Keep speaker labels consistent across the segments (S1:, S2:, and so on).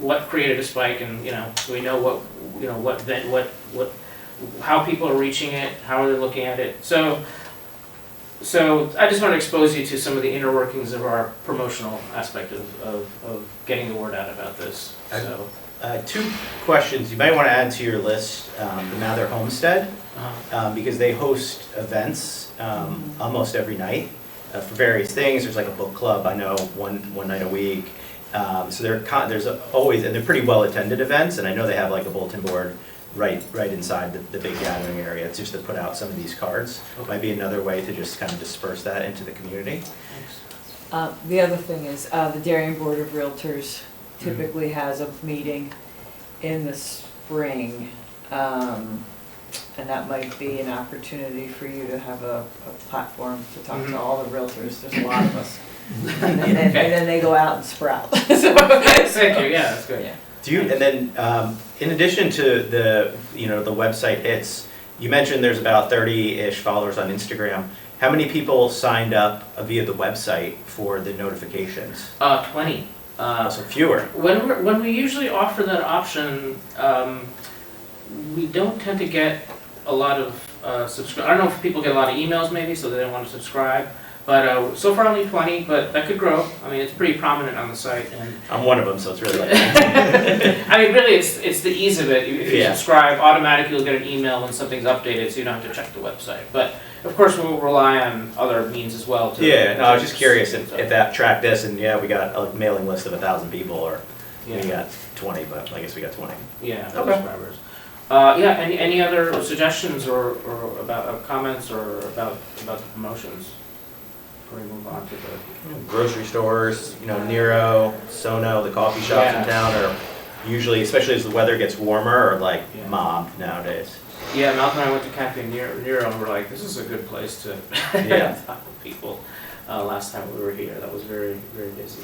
S1: what created a spike, and so we know how people are reaching it, how are they looking at it. So I just want to expose you to some of the inner workings of our promotional aspect of getting the word out about this. So.
S2: 2 questions you might want to add to your list, the Mather Homestead, because they host events almost every night for various things. There's like a book club, I know, one night a week. So there's always, and they're pretty well attended events, and I know they have like a bulletin board right inside the big gathering area. It's just to put out some of these cards. Okay. Might be another way to just kind of disperse that into the community.
S3: The other thing is the Darien Board of Realtors typically has a meeting in the spring, and that might be an opportunity for you to have a platform to talk to all the realtors. There's a lot of us. And then they go out and sprout.
S1: Thank you. Yeah, that's good. Yeah.
S2: Do you? And then, in addition to the the website hits, you mentioned there's about 30-ish followers on Instagram. How many people signed up via the website for the notifications?
S1: 20.
S2: So fewer.
S1: When we usually offer that option, we don't tend to get a lot of subscribe. I don't know if people get a lot of emails maybe, so they don't want to subscribe. But so far only 20, but that could grow. I mean, it's pretty prominent on the site. And
S2: I'm one of them, so it's really like
S1: I mean, really, it's the ease of it. If you subscribe, automatically you'll get an email when something's updated, so you don't have to check the website. But of course, we'll rely on other means as well.
S2: No, I was just curious if that tracked this, and we got a mailing list of 1,000 people, or we got 20, but I guess we got 20.
S1: Yeah,
S2: okay.
S1: Subscribers. Any other suggestions or about comments or about the promotions? Before we move on to the
S2: grocery stores, Nero, Sono, the coffee shops in town are usually, especially as the weather gets warmer, are like mobbed nowadays.
S1: Yeah, Malcolm and I went to Cafe Nero and we're like, this is a good place to talk with people. Last time we were here, that was very, very busy.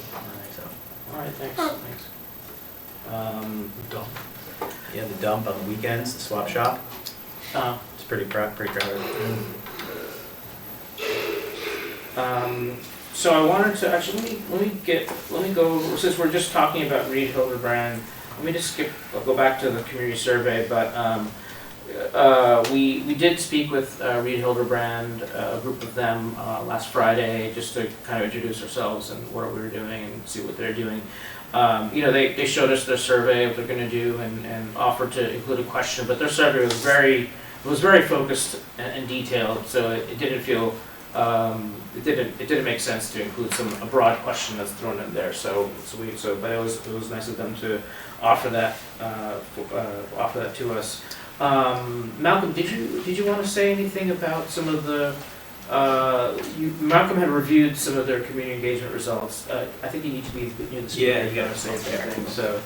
S1: All right, thanks.
S2: Dump. Yeah, the dump on the weekends, the swap shop. It's pretty crowded.
S1: So I wanted to actually let me go, since we're just talking about Reed Hildebrand, let me just go back to the community survey, but we did speak with Reed Hildebrand, a group of them last Friday, just to kind of introduce ourselves and what we were doing and see what they're doing. They showed us their survey, what they're going to do, and offered to include a question, but their survey was very focused and detailed, so it didn't feel it didn't make sense to include a broad question that's thrown in there. But it was nice of them to offer that to us. Malcolm, did you want to say anything about some of the? Malcolm had reviewed some of their community engagement results. I think you need to be near the speaker. You got to say something. So,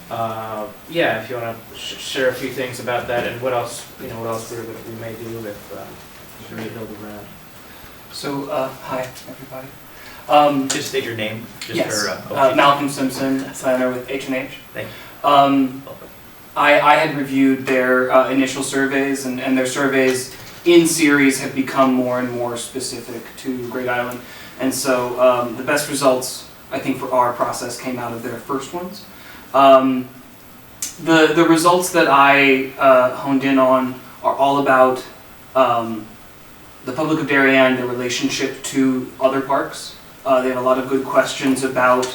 S1: if you want to share a few things about that and what else we may do with Reed Hildebrand.
S4: So, hi everybody.
S2: Just state your name.
S4: Yes, Malcolm Simpson, planner with H&H.
S2: Thank you.
S4: I had reviewed their initial surveys, and their surveys in series have become more and more specific to Great Island. And so the best results, I think, for our process came out of their first ones. The results that I honed in on are all about the public of Darien, their relationship to other parks. They have a lot of good questions about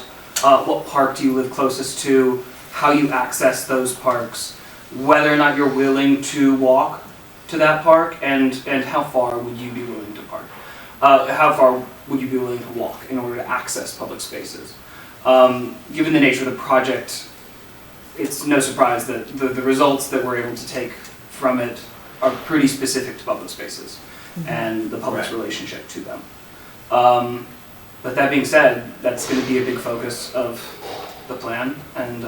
S4: what park do you live closest to, how you access those parks, whether or not you're willing to walk to that park, and how far would you be willing to park? How far would you be willing to walk in order to access public spaces? Given the nature of the project, it's no surprise that the results that we're able to take from it are pretty specific to public spaces and the public's relationship to them. But that being said, that's going to be a big focus of the plan, and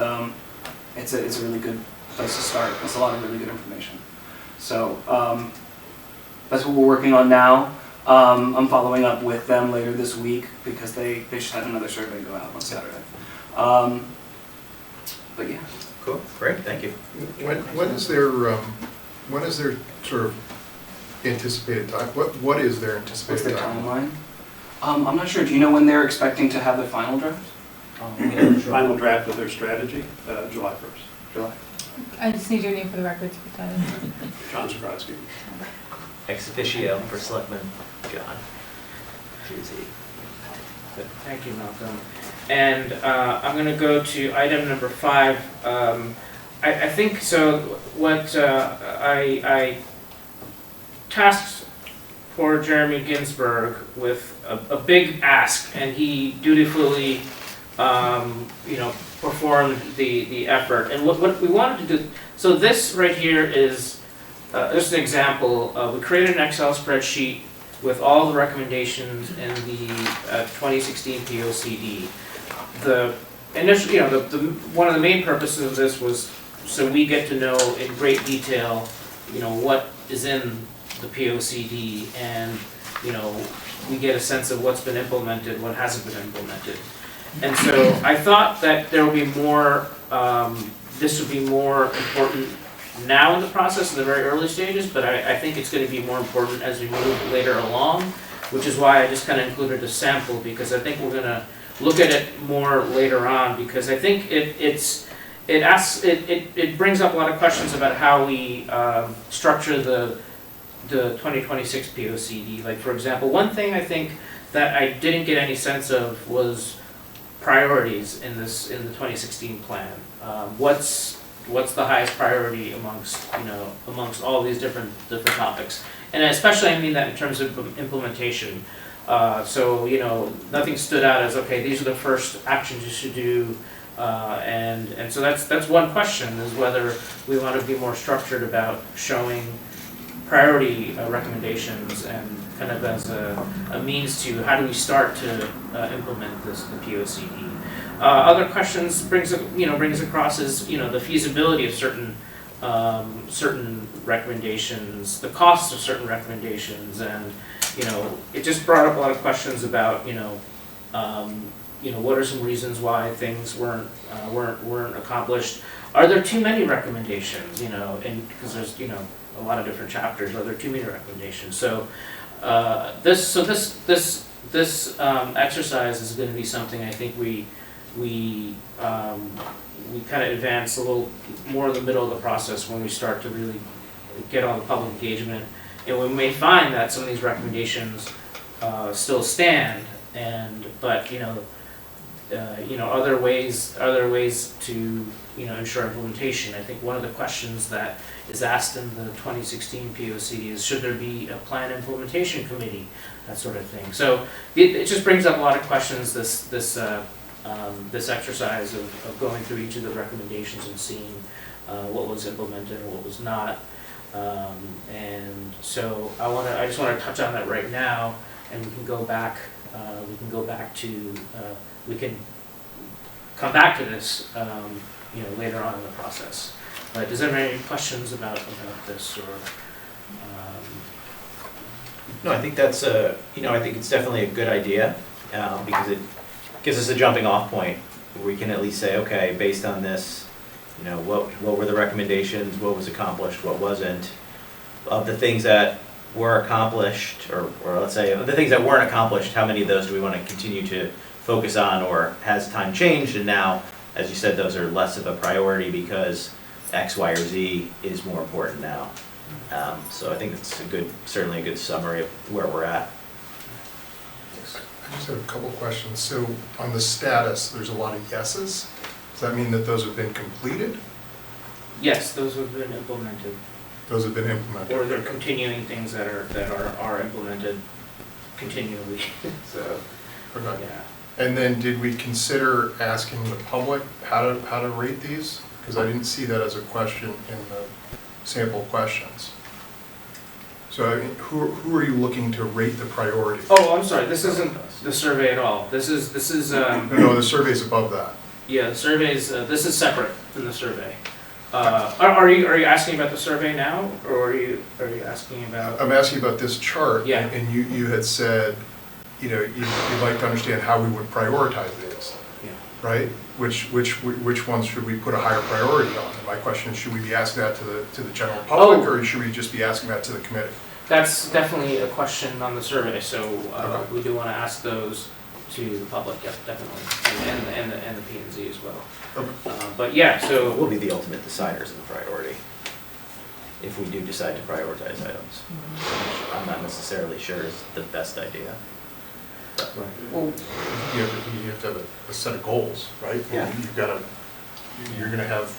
S4: it's a really good place to start. It's a lot of really good information. So that's what we're working on now. I'm following up with them later this week because they just had another survey go out on Saturday. But yeah.
S2: Cool. Great. Thank you.
S5: When is their sort of anticipated time? What is their anticipated
S4: timeline? I'm not sure. Do you know when they're expecting to have the final draft?
S6: Final draft of their strategy, July 1st.
S4: July.
S7: I just need your name for the record to put that in.
S6: John Zakrotsky.
S2: Ex officio for Selectman John.
S1: Thank you, Malcolm. And I'm going to go to item number 5. I think so. What I tasked poor Jeremy Ginsburg with a big ask, and he dutifully, performed the effort. And what we wanted to do. So this right here is just an example. We created an Excel spreadsheet with all the recommendations in the 2016 POCD. The initial, one of the main purposes of this was so we get to know in great detail, what is in the POCD, and we get a sense of what's been implemented, what hasn't been implemented. And so I thought that there would be more. This would be more important now in the process, in the very early stages, but I think it's going to be more important as we move later along, which is why I just kind of included a sample, because I think we're going to look at it more later on, because I think it brings up a lot of questions about how we structure the 2026 POCD. Like, for example, one thing I think that I didn't get any sense of was priorities in the 2016 plan. What's the highest priority amongst all these different topics, and especially I mean that in terms of implementation. So nothing stood out as, okay, these are the first actions you should do, and so that's one question, is whether we want to be more structured about showing priority recommendations, and kind of as a means to how do we start to implement the POCD. Other questions brings across is the feasibility of certain recommendations, the cost of certain recommendations, and it just brought up a lot of questions about what are some reasons why things weren't accomplished. Are there too many recommendations? And because there's a lot of different chapters. Are there too many recommendations? So this exercise is going to be something I think we kind of advance a little more in the middle of the process, when we start to really get all the public engagement, and we may find that some of these recommendations still stand, but other ways to ensure implementation. I think one of the questions that is asked in the 2016 POCD is, should there be a plan implementation committee, that sort of thing. So it just brings up a lot of questions, this exercise of going through each of the recommendations and seeing what was implemented and what was not. And so I just want to touch on that right now, and we can go back. We can come back to this, later on in the process. But does anyone have any questions about this, or?
S2: No, I think that's I think it's definitely a good idea, because it gives us a jumping off point where we can at least say, okay, based on this, what were the recommendations, what was accomplished, what wasn't. Of the things that were accomplished, or let's say of the things that weren't accomplished, how many of those do we want to continue to focus on, or has time changed and now, as you said, those are less of a priority because X, Y, or Z is more important now. So I think it's certainly a good summary of where we're at.
S5: I just have a couple questions. So on the status, there's a lot of yeses. Does that mean that those have been completed?
S1: Yes, those have been implemented,
S5: Those have been implemented?
S1: or they're continuing things that are implemented continually. So,
S5: Okay.
S1: yeah.
S5: And then did we consider asking the public how to rate these? Because I didn't see that as a question in the sample questions. So I mean, who are you looking to rate the priority?
S1: Oh, I'm sorry. This isn't the survey at all. This is
S5: No, the survey's above that.
S1: yeah. The survey's this is separate from the survey. Are you asking about the survey now, or are you asking about?
S5: I'm asking about this chart.
S1: Yeah.
S5: And you had said, you'd like to understand how we would prioritize these,
S1: Yeah.
S5: right? Which ones should we put a higher priority on? And my question is, should we be asking that to the general public,
S1: Oh.
S5: or should we just be asking that to the committee?
S1: That's definitely a question on the survey. So
S5: Okay.
S1: we do want to ask those to the public, yep, definitely, and the P and Z as well.
S5: Okay.
S1: But yeah, so.
S2: We'll be the ultimate deciders of the priority, if we do decide to prioritize items. I'm not necessarily sure is the best idea.
S1: Well,
S5: You have to have a set of goals, right?
S2: Yeah.
S5: You're gonna have,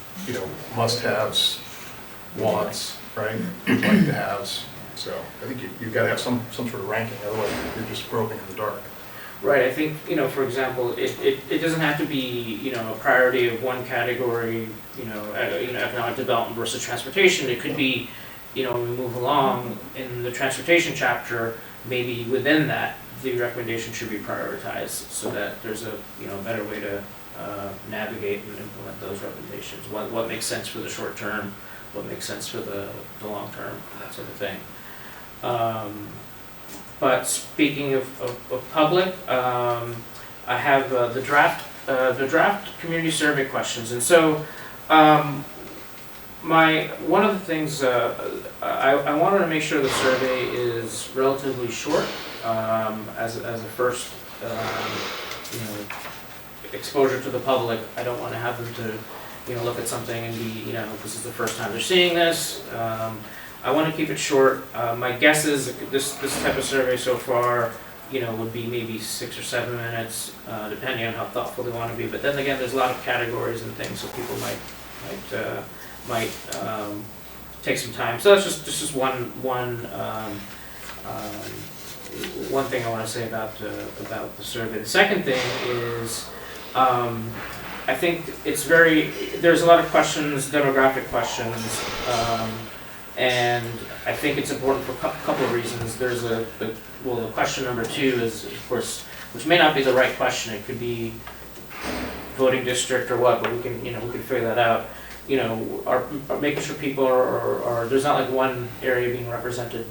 S5: must-haves, wants, right? Like to haves. So I think you've gotta have some sort of ranking, otherwise you're just groping in the dark.
S1: right, I think, for example, it doesn't have to be, a priority of one category, economic development versus transportation. It could be, when we move along in the transportation chapter, maybe within that, the recommendation should be prioritized so that there's a, better way to navigate and implement those recommendations. What makes sense for the short term, what makes sense for the long term, that sort of thing. But speaking of public, I have the draft community survey questions, and so one of the things I wanted to make sure the survey is relatively short as a first exposure to the public. I don't want to have them to look at something and be this is the first time they're seeing this. I want to keep it short. My guess is this type of survey so far, would be maybe 6 or 7 minutes, depending on how thoughtful they want to be. But then again, there's a lot of categories and things, so people might take some time. So that's just one thing I want to say about the survey. The second thing is, I think there's a lot of questions, demographic questions. And I think it's important for a couple of reasons. There's the question number 2 is, of course, which may not be the right question. It could be voting district or what, but we can figure that out. Are making sure people are there's not like one area being represented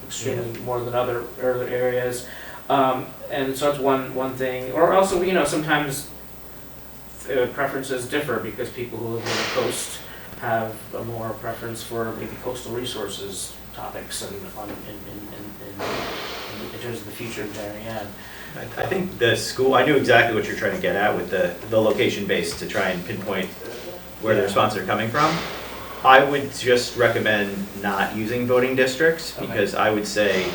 S1: extremely more than other areas, and so that's one thing. Or also, sometimes preferences differ because people who live on the coast have a more preference for maybe coastal resources topics and in terms of the future of Darien.
S2: I think the school, I knew exactly what you're trying to get at with the location base to try and pinpoint where the responses are coming from. I would just recommend not using voting districts because I would say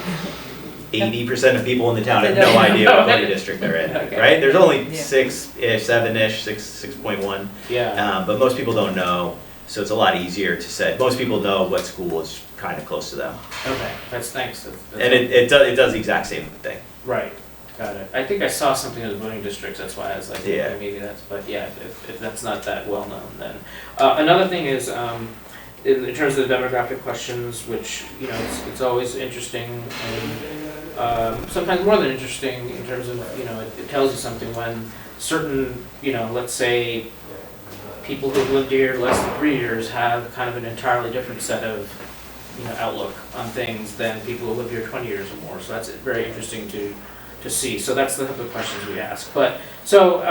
S2: 80% of people in the town have no idea what voting district they're in,
S1: Okay.
S2: right? There's only 6-ish, 7-ish, 6.1,
S1: Yeah.
S2: but most people don't know. So it's a lot easier to say. Most people know what school is kind of close to them.
S1: Okay. Thanks.
S2: And it does the exact same thing.
S1: Right. Got it. I think I saw something in the voting districts. That's why I was like,
S2: Yeah.
S1: okay, maybe that's. But yeah, if that's not that well known, then another thing is in terms of the demographic questions, which it's always interesting and sometimes more than interesting in terms of it tells you something when certain let's say people who've lived here less than 3 years have kind of an entirely different set of outlook on things than people who live here 20 years or more. So that's very interesting to see. So that's the type of questions we ask. But so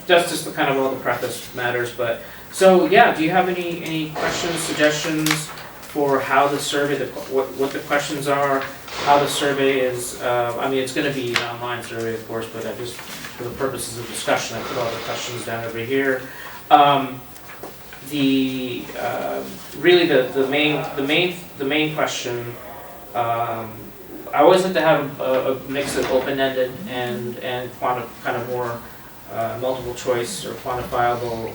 S1: that's just the kind of all the preface matters. But so yeah, do you have any questions, suggestions for how the survey, what the questions are, how the survey is? I mean, it's going to be an online survey, of course, but I just for the purposes of discussion, I put all the questions down over here. Really the main question. I always like to have a mix of open-ended and kind of more multiple choice or quantifiable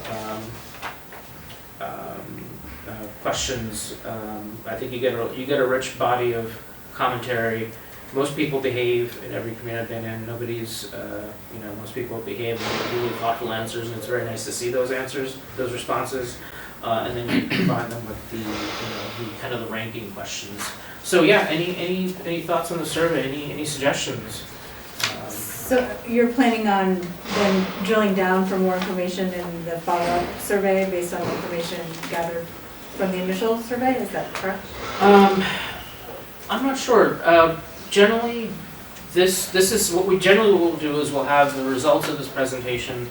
S1: questions. I think you get a rich body of commentary. Most people behave in every community I've been in. Nobody's, most people behave with really thoughtful answers, and it's very nice to see those answers, those responses, and then you combine them with the kind of the ranking questions. So yeah, any thoughts on the survey? Any suggestions?
S8: So you're planning on then drilling down for more information in the follow-up survey based on the information gathered from the initial survey? Is that correct?
S1: I'm not sure. Generally, this is what we generally will do is we'll have the results of this presentation,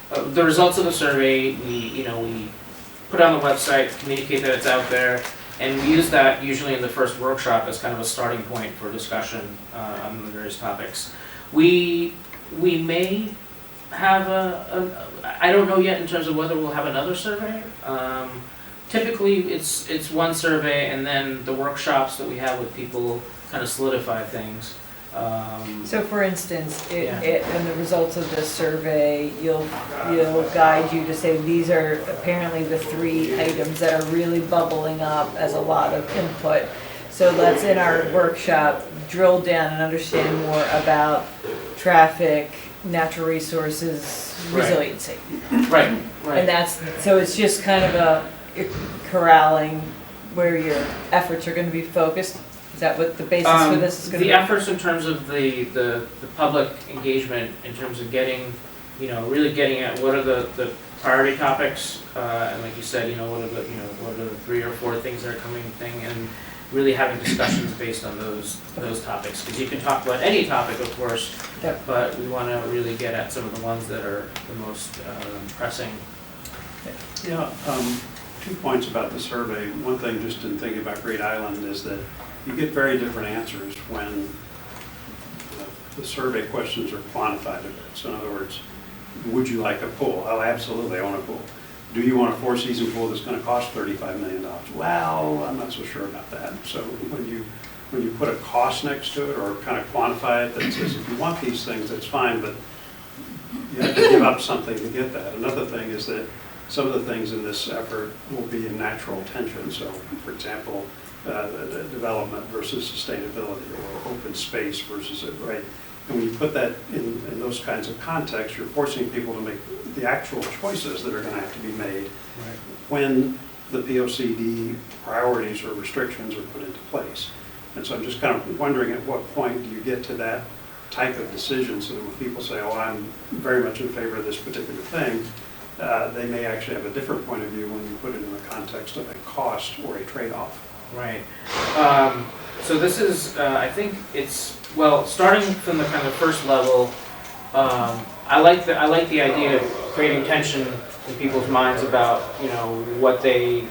S1: the results of the survey. We put it on the website, communicate that it's out there, and we use that usually in the first workshop as kind of a starting point for discussion on the various topics. We we may have I don't know yet in terms of whether we'll have another survey. Typically, it's one survey, and then the workshops that we have with people kind of solidify things.
S3: So for instance,
S1: Yeah.
S3: in the results of this survey, you'll guide you to say, these are apparently the 3 items that are really bubbling up as a lot of input. So let's, in our workshop, drill down and understand more about traffic, natural resources,
S1: Right.
S3: resiliency.
S1: Right,
S3: And
S1: right.
S3: that's, so it's just kind of a corralling where your efforts are gonna be focused? Is that what the basis for this is gonna be?
S1: The efforts in terms of the public engagement, in terms of getting, really getting at what are the priority topics, and like you said, what are the 3 or 4 things that are coming and really having discussions based on those topics. Because you can talk about any topic, of course,
S3: Yep.
S1: but we want to really get at some of the ones that are the most pressing.
S6: Yeah, 2 points about the survey. One thing, just in thinking about Great Island, is that you get very different answers when the survey questions are quantified a bit. So in other words, would you like a pool? Oh, absolutely, I want a pool. Do you want a 4-season pool that's going to cost $35 million? Well, I'm not so sure about that. So when you put a cost next to it, or kind of quantify it, that says if you want these things, that's fine, but you have to give up something to get that. Another thing is that some of the things in this effort will be in natural tension. So, for example, development versus sustainability, or open space versus it, right? And when you put that in those kinds of contexts, you're forcing people to make the actual choices that are going to have to be made when the POCD priorities or restrictions are put into place. And so I'm just kind of wondering, at what point do you get to that type of decision, so that when people say, oh, I'm very much in favor of this particular thing, they may actually have a different point of view when you put it in the context of a cost or a trade-off.
S1: Right. So this is, I think it's, well, starting from the kind of first level, I like the idea of creating tension in people's minds about, what they,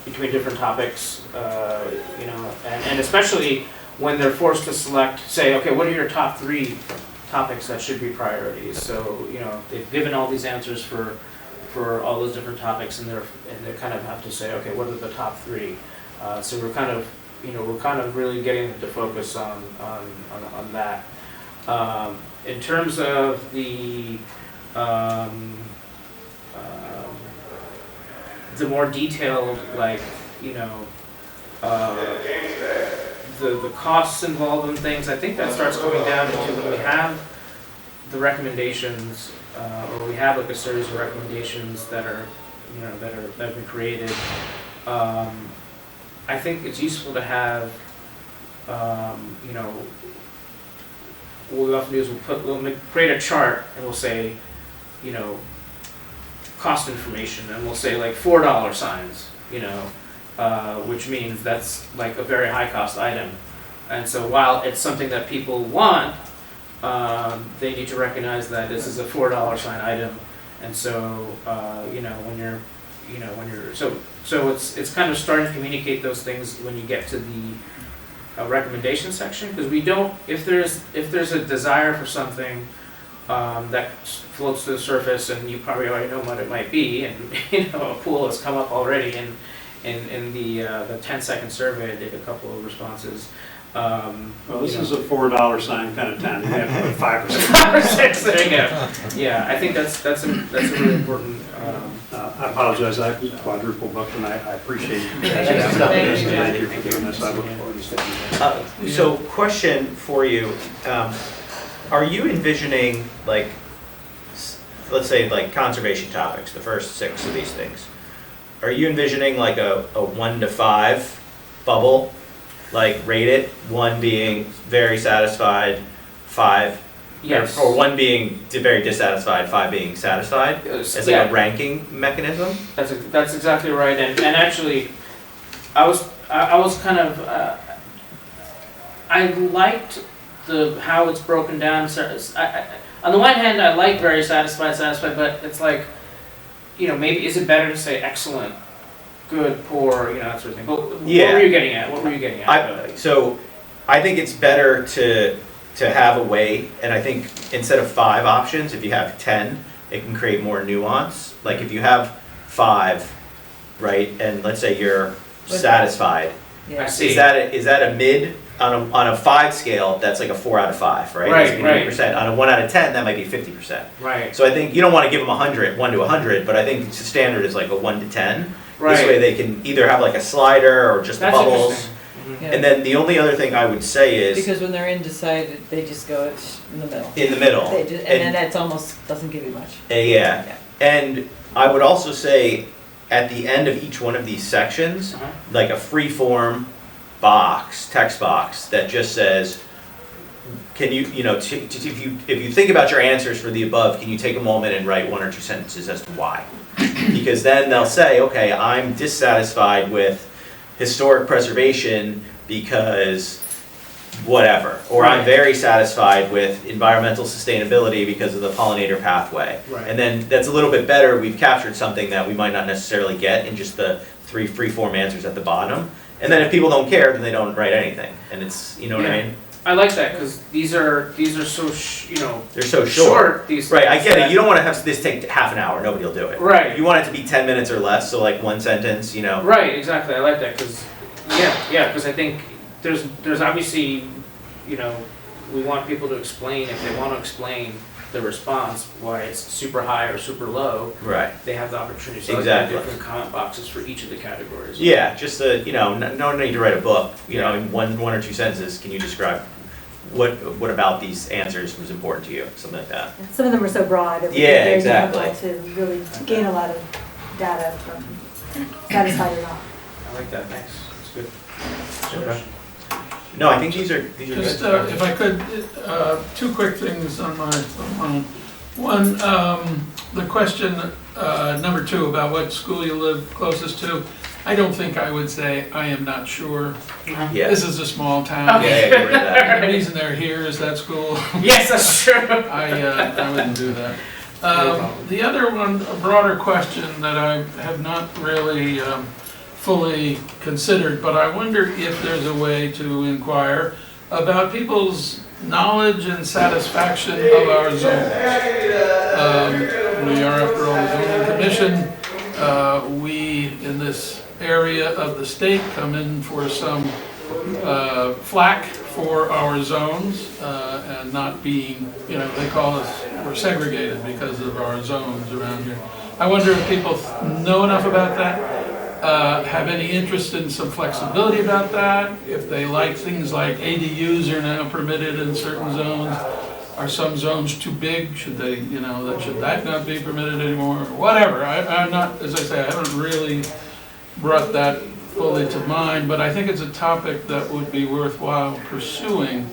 S1: between different topics, and especially when they're forced to select, say, okay, what are your top 3 topics that should be priorities? So, they've given all these answers for all those different topics, and they kind of have to say, okay, what are the top 3? So we're kind of really getting them to focus on that. In terms of the more detailed, like, the costs involved in things, I think that starts coming down to when we have the recommendations, or we have like a series of recommendations that are, that have been created. I think it's useful to have, what we often do is we'll create a chart, and we'll say, cost information, and we'll say like $4 signs, which means that's like a very high cost item. And so while it's something that people want, they need to recognize that this is a $4 sign item. And so, so it's kind of starting to communicate those things when you get to the recommendation section, because we don't, if there's a desire for something that floats to the surface, and you probably already know what it might be, and a pool has come up already in the 10-second survey. I did a couple of responses.
S6: Well, this is a $4 sign kind of town. You have to put 5 or 6.
S1: 5 or 6. There you go. Yeah, I think that's a really important.
S6: I apologize. I quadruple booked, and I appreciate you guys.
S1: Thank you.
S6: Thank you for doing this. I look forward to studying.
S2: So question for you, are you envisioning, like, let's say like conservation topics, the first 6 of these things, are you envisioning like a 1 to 5 bubble, like rate it, 1 being very satisfied, 5,
S1: Yes.
S2: or 1 being very dissatisfied, 5 being satisfied, as like
S1: Yeah.
S2: a ranking mechanism?
S1: That's exactly right, and actually, I was kind of I liked how it's broken down. On the one hand, I like very satisfied, but it's like, maybe is it better to say excellent, good, poor, that sort of thing. But
S2: Yeah.
S1: What were you getting at?
S2: So I think it's better to to have a way, and I think instead of 5 options, if you have 10, it can create more nuance. Like if you have 5, right, and let's say you're satisfied,
S1: I see.
S2: is that a mid? On a 5 scale, that's like a 4 out of 5, right?
S1: Right,
S2: That's
S1: right.
S2: 50%. On a 1 out of 10, that might be 50%.
S1: Right.
S2: So I think you don't want to give them 100, 1 to 100, but I think the standard is like a 1 to 10.
S1: Right.
S2: This way they can either have like a slider or just the
S1: That's
S2: bubbles.
S1: interesting. Mhm.
S3: Yeah.
S2: And then the only other thing I would say is
S3: Because when they're undecided, they just go in the middle.
S2: in the middle.
S3: They just, and then that's almost, doesn't give you much.
S2: Yeah.
S3: Yeah.
S2: And I would also say at the end of each one of these sections,
S1: Uh-huh.
S2: like a free form box, text box that just says, can you, if you think about your answers for the above, can you take a moment and write 1 or 2 sentences as to why? Because then they'll say, okay, I'm dissatisfied with historic preservation because whatever, or I'm
S1: Right.
S2: very satisfied with environmental sustainability because of the pollinator pathway.
S1: Right.
S2: And then that's a little bit better, we've captured something that we might not necessarily get in just the 3 free-form answers at the bottom. And then if people don't care, then they don't write anything, and it's, you know what I
S1: Yeah.
S2: mean?
S1: I like that, because these are so,
S2: They're so short.
S1: short, these.
S2: Right, I
S1: things
S2: get it,
S1: that-
S2: you don't wanna have this take half an hour, nobody will do it.
S1: Right.
S2: You want it to be 10 minutes or less, so like 1 sentence,
S1: Right, exactly, I like that, because, because I think there's obviously, we want people to explain, if they want to explain the response, why it's super high or super low,
S2: Right.
S1: they have the opportunity. So I like to have
S2: Exactly.
S1: different comment boxes for each of the categories.
S2: Yeah, just no need to write a book,
S1: Yeah.
S2: in one or 2 sentences, can you describe what about these answers was important to you, something like that.
S8: Some of them are so broad, it would be
S2: Yeah,
S8: very
S2: exactly.
S8: difficult to really gain a lot of data from satisfied or not.
S1: I like that, thanks, that's good.
S2: Okay. No, I think these are
S9: Just,
S2: good.
S9: if I could, 2 quick things on my phone. One, the question, number 2, about what school you live closest to. I don't think I would say, I am not sure.
S2: Yeah.
S9: This is a small town.
S2: Yeah, yeah, you're right.
S9: The reason they're here is that school.
S1: Yes, that's true.
S9: I wouldn't do that.
S1: problem.
S9: The other one, a broader question that I have not really fully considered, but I wonder if there's a way to inquire about people's knowledge and satisfaction of our zones. We are, after all, the zoning commission. We, in this area of the state, come in for some flack for our zones and not being, they call us, we're segregated because of our zones around here. I wonder if people know enough about that, have any interest in some flexibility about that, if they like things like ADUs are now permitted in certain zones. Are some zones too big? Should they, should that not be permitted anymore? Whatever. I'm not, as I say, I haven't really brought that fully to mind, but I think it's a topic that would be worthwhile pursuing.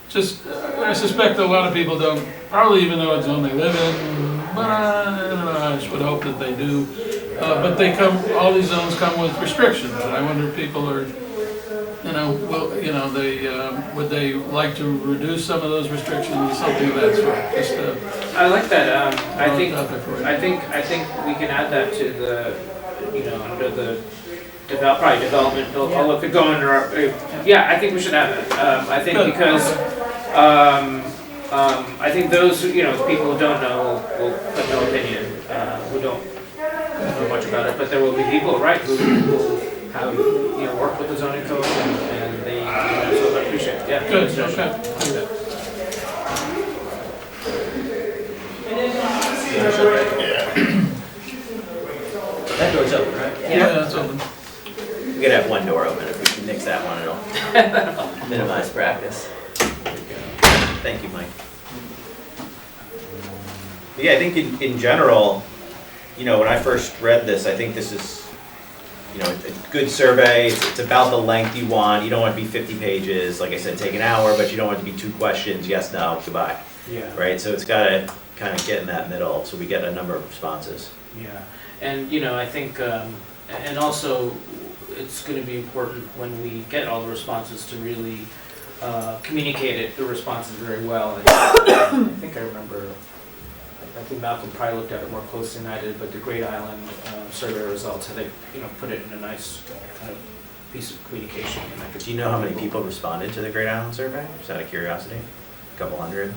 S9: Just, I suspect a lot of people don't probably even know what zone they live in, but I don't know, I just would hope that they do. But they all these zones come with restrictions, and I wonder if people are, would they like to reduce some of those restrictions, something of that sort? Just,
S1: I like that, I think we can add that to the, under the probably development, although it could go under our, I think we should add that. I think because, I think those, people who don't know will put no opinion, who don't know much about it, but there will be people, right, who will have, worked with the zoning code and they, so I appreciate it, yeah.
S9: Good,
S1: suggestion.
S9: okay.
S2: That door's open, right?
S9: Yeah, that's open.
S2: We could have one door open, if we can nix that one, it'll minimize practice. Thank you, Mike. But yeah, I think in general, when I first read this, I think this is, a good survey. It's about the length you want. You don't want it to be 50 pages. Like I said, take an hour, but you don't want it to be 2 questions, yes, no, goodbye.
S1: Yeah.
S2: Right, so it's gotta kind of get in that middle, so we get a number of responses.
S1: Yeah, and I think, and also, it's gonna be important when we get all the responses to really communicate the responses very well. And I think I remember, I think Malcolm probably looked at it more closely than I did, but the Great Island survey results, how they, put it in a nice kind of piece of communication. And I could,
S2: Do you know how many people responded to the Great Island survey, just out of curiosity? couple hundred.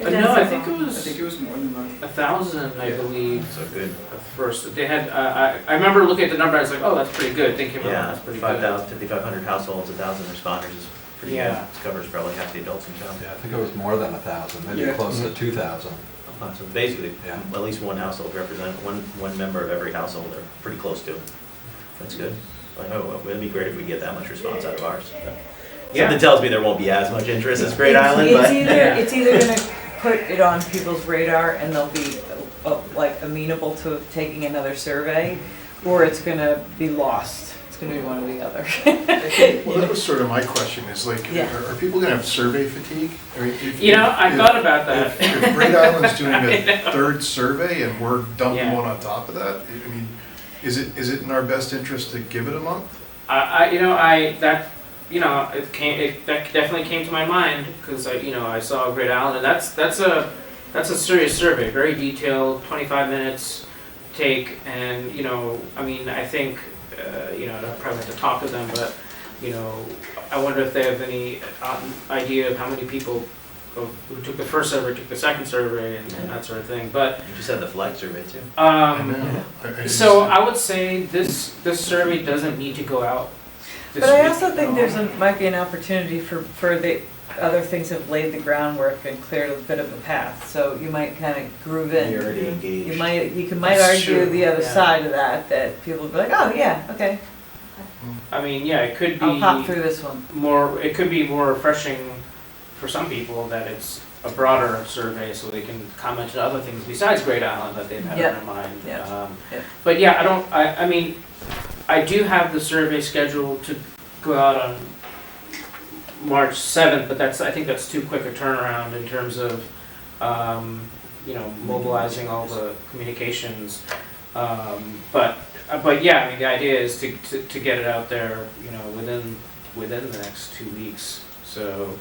S1: No, I think it
S4: I
S1: was
S4: think it was more than that.
S1: 1,000, I
S2: Yeah.
S1: believe.
S2: So good.
S1: First, they had. I remember looking at the number. I was like, oh, that's pretty good. Thinking about
S2: Yeah,
S1: that's pretty
S2: 5,500 households, 1,000 responders is pretty good.
S1: Yeah.
S2: It covers probably half the adults in town.
S10: Yeah, I think it was more than 1,000, maybe
S4: Yeah.
S10: close to 2,000.
S2: So basically,
S10: Yeah.
S2: at least one household represent, one member of every household, they're pretty close to. That's good. Like, oh, well, it'd be great if we get that much response out of ours.
S1: Yeah.
S2: Something tells me there won't be as much interest as Great
S3: It's-
S2: Island,
S3: it's
S2: but.
S3: either, it's either gonna put it on people's radar and they'll be like amenable to taking another survey, or it's gonna be lost. It's gonna be one or the other.
S5: Well, that was sort of my question, is like,
S3: Yeah.
S5: are people gonna have survey fatigue? I mean, if-
S1: You know, I
S5: if-
S1: thought about that.
S5: If Great Island's doing a third survey and we're dumping
S1: Yeah.
S5: one on top of that, I mean, is it in our best interest to give it a month?
S1: That definitely came to my mind because I saw Great Island, and that's a serious survey, very detailed, 25 minutes take, and I think I probably have to talk to them, but I wonder if they have any idea of how many people who took the first survey took the second survey and that sort of thing, but.
S2: You just had the flag survey too.
S5: I know.
S1: So I would say this survey doesn't need to go out this
S3: But I
S1: week.
S3: also think might be an opportunity for the other things that have laid the groundwork and cleared a bit of a path, so you might kind of groove in.
S2: You're already engaged.
S3: You might
S1: That's
S3: argue
S1: true,
S3: the other
S1: yeah.
S3: side of that people will be like, oh, yeah, okay,
S1: I mean, yeah, it could be
S3: I'll pop through this one.
S1: it could be more refreshing for some people that it's a broader survey so they can comment on other things besides Great Island that they've had
S3: Yeah.
S1: in their mind.
S3: Yeah. Yeah.
S1: But yeah, I mean, I do have the survey scheduled to go out on March 7th, but I think that's too quick a turnaround in terms of, mobilizing all the communications. But yeah, I mean, the idea is to get it out there, within the next 2 weeks. So,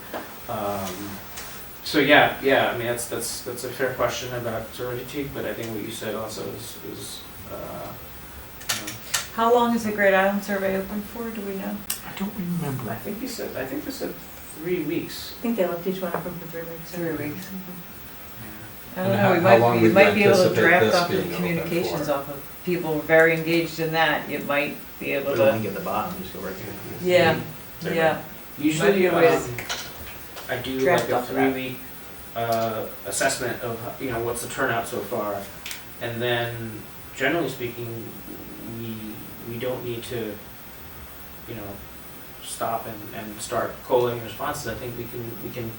S1: yeah, I mean, that's a fair question about survey fatigue, but I think what you said also is
S3: How long is the Great Island survey open for, do we know?
S9: I don't remember.
S1: I think they said 3 weeks.
S8: I think they left each one open for 3 weeks.
S3: 3 weeks. I
S10: And
S3: don't know,
S10: how long
S3: we
S10: would you
S3: might be able to
S10: anticipate
S3: draft
S10: this
S3: off
S10: being
S3: of
S10: open
S3: communications
S10: for?
S3: off of people very engaged in that, you might be able
S2: Put a
S3: to,
S2: link at the bottom, just go right to it.
S3: yeah,
S2: Survey.
S3: yeah.
S1: Usually,
S3: Might be a way to
S1: I do
S3: draft
S1: like a
S3: off of that.
S1: 3-week assessment of what's the turnout so far, and then generally speaking, we don't need to stop and start collating responses. I think we can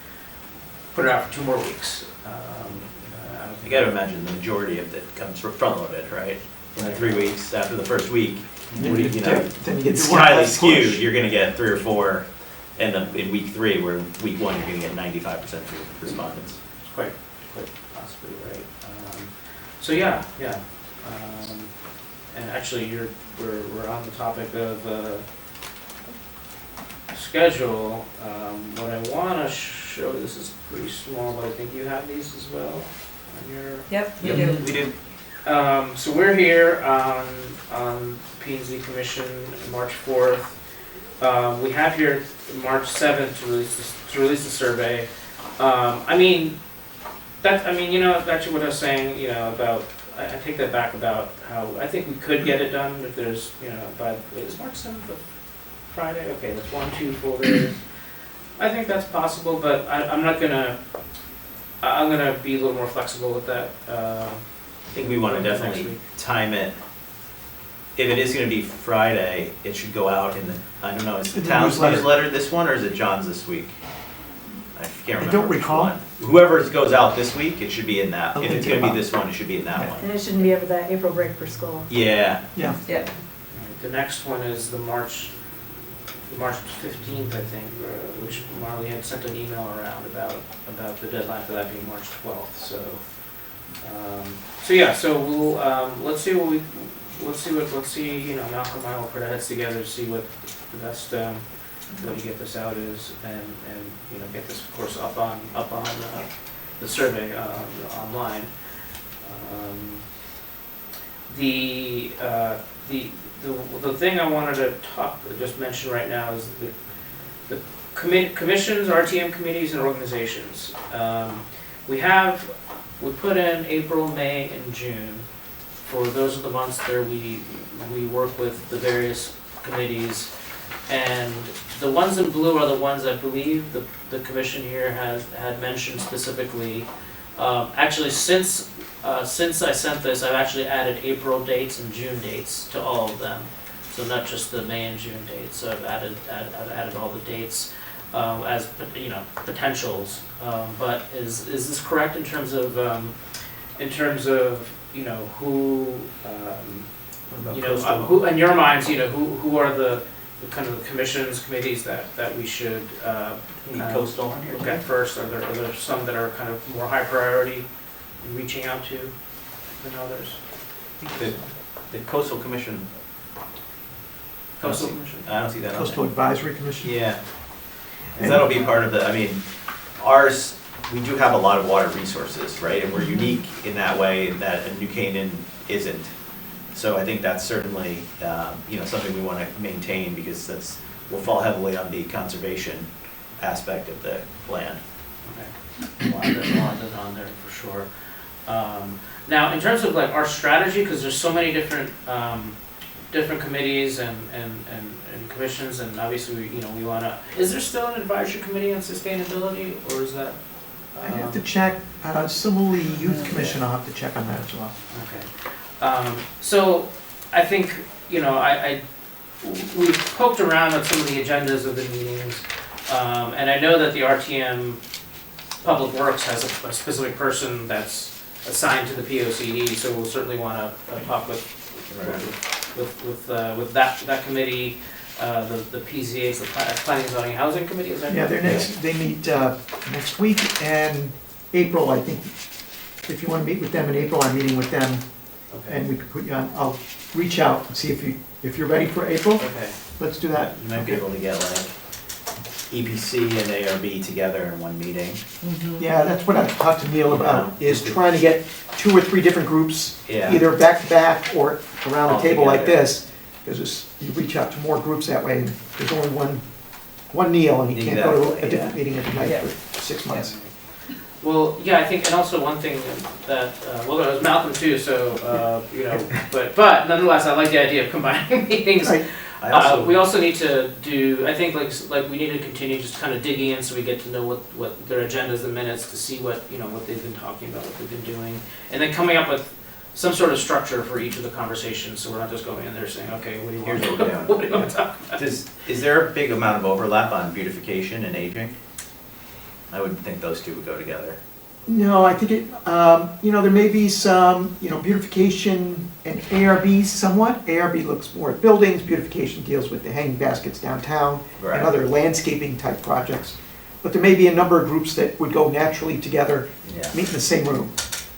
S1: put it out for 2 more weeks. I don't
S2: You
S1: think
S2: gotta imagine the majority of it comes front loaded, right? In the 3 weeks, after the first week,
S9: Then you get
S2: it's
S9: to one
S2: highly
S9: last push.
S2: skewed, you're gonna get 3 or 4, and then in week 3, where week 1, you're gonna get 95% of respondents.
S1: quite possibly right. So yeah. And actually, we're on the topic of schedule. What I want to show, this is pretty small, but I think you have these as well on your.
S3: Yep, we
S2: Yep,
S3: do.
S2: we do.
S1: So we're here on P&Z Commission, March 4th. We have here March 7th to release the survey. That's what I was saying, about, I take that back about how, I think we could get it done if there's, is March 7th a Friday? Okay, that's 1, 2 full days. I think that's possible, but I'm gonna be a little more flexible with that.
S2: I think we wanna
S1: Next
S2: definitely
S1: week.
S2: time it. If it is gonna be Friday, it should go out in the, I don't know, is the
S9: In the
S2: town's
S9: newsletter.
S2: newsletter this one, or is it John's this week? I can't remember.
S9: don't
S2: which
S9: recall.
S2: one. Whoever goes out this week, it should be in that.
S9: I'll
S2: If it's
S9: think
S2: gonna
S9: about
S2: be
S9: it.
S2: this one, it should be in that
S9: Okay.
S2: one.
S8: And it shouldn't be over the April break for school.
S2: Yeah,
S9: Yeah.
S3: Yeah,
S1: Right, the next one is the March 15th, I think, which Marley had sent an email around about the deadline for that being March 12th. So we'll let's see Malcolm and I will put our heads together to see what the best way to get this out is, and get this, of course, up on the survey online. The thing I wanted to just mention right now is the commissions, RTM committees, and organizations. We put in April, May, and June. For those are the months there we work with the various committees. And the ones in blue are the ones I believe the commission here had mentioned specifically. Actually, since I sent this, I've actually added April dates and June dates to all of them. So not just the May and June dates. So I've added all the dates as potentials. But is this correct in terms of who who in your minds who are the kind of the commissions, committees that we should
S2: Coastal on here.
S1: look at first? Are there some that are kind of more high priority in reaching out to than others?
S2: The Coastal Commission.
S1: Coastal Commission?
S2: I don't see that on
S11: Coastal
S2: there.
S11: Advisory Commission?
S2: Yeah. 'Cause that'll be part of ours, we do have a lot of water resources, right? And we're unique in that way that New Canaan isn't. So I think that's certainly, something we want to maintain because will fall heavily on the conservation aspect of the land.
S1: Okay. A lot of that on there for sure. Now, in terms of like our strategy, because there's so many different committees and commissions, and obviously we want to. Is there still an advisory committee on sustainability, or is that?
S11: I have to check, similarly Youth Commission, I'll have to check on that as well.
S1: Okay. So I think we've poked around at some of the agendas of the meetings, and I know that the RTM Public Works has a specific person that's assigned to the POCD, so we'll certainly want to talk with that committee, the PZAs, the Planning, Zoning, Housing Committee. Is that
S11: Yeah,
S1: correct?
S11: they meet next week, and April, I think, if you want to meet with them in April, I'm meeting with them,
S1: Okay.
S11: and we could put you on, I'll reach out and see if you're ready for April.
S1: Okay.
S11: Let's do that.
S2: You might be able to get like EPC and ARB together in one meeting.
S11: Yeah, that's what I've talked to Neil about, is trying to get 2 or 3 different groups,
S2: Yeah.
S11: either back to back or around
S2: All
S11: a table like
S2: together.
S11: this, because you reach out to more groups that way, and there's only one Neil, and he can't go to a
S2: Exactly,
S11: different
S2: yeah.
S11: meeting every night
S3: Yeah.
S11: for 6 months.
S1: Well, yeah, I think, and also one thing that, well, there was Malcolm too, so, but nonetheless, I like the idea of combining meetings.
S11: Right.
S1: We also need to do, I think like we need to continue just kind of digging in so we get to know what their agendas, the minutes, to see what they've been talking about, what they've been doing. And then coming up with some sort of structure for each of the conversations, so we're not just going in there saying, okay, what do you want,
S2: Here's what we're doing.
S1: what do you want to talk about?
S2: Is there a big amount of overlap on beautification and aging? I would think those two would go together.
S11: No, I think there may be some, beautification and ARB somewhat. ARB looks more at buildings, beautification deals with the hanging baskets downtown
S2: Right.
S11: and other landscaping type projects. But there may be a number of groups that would go naturally together,
S2: Yeah.
S11: meet in the same room.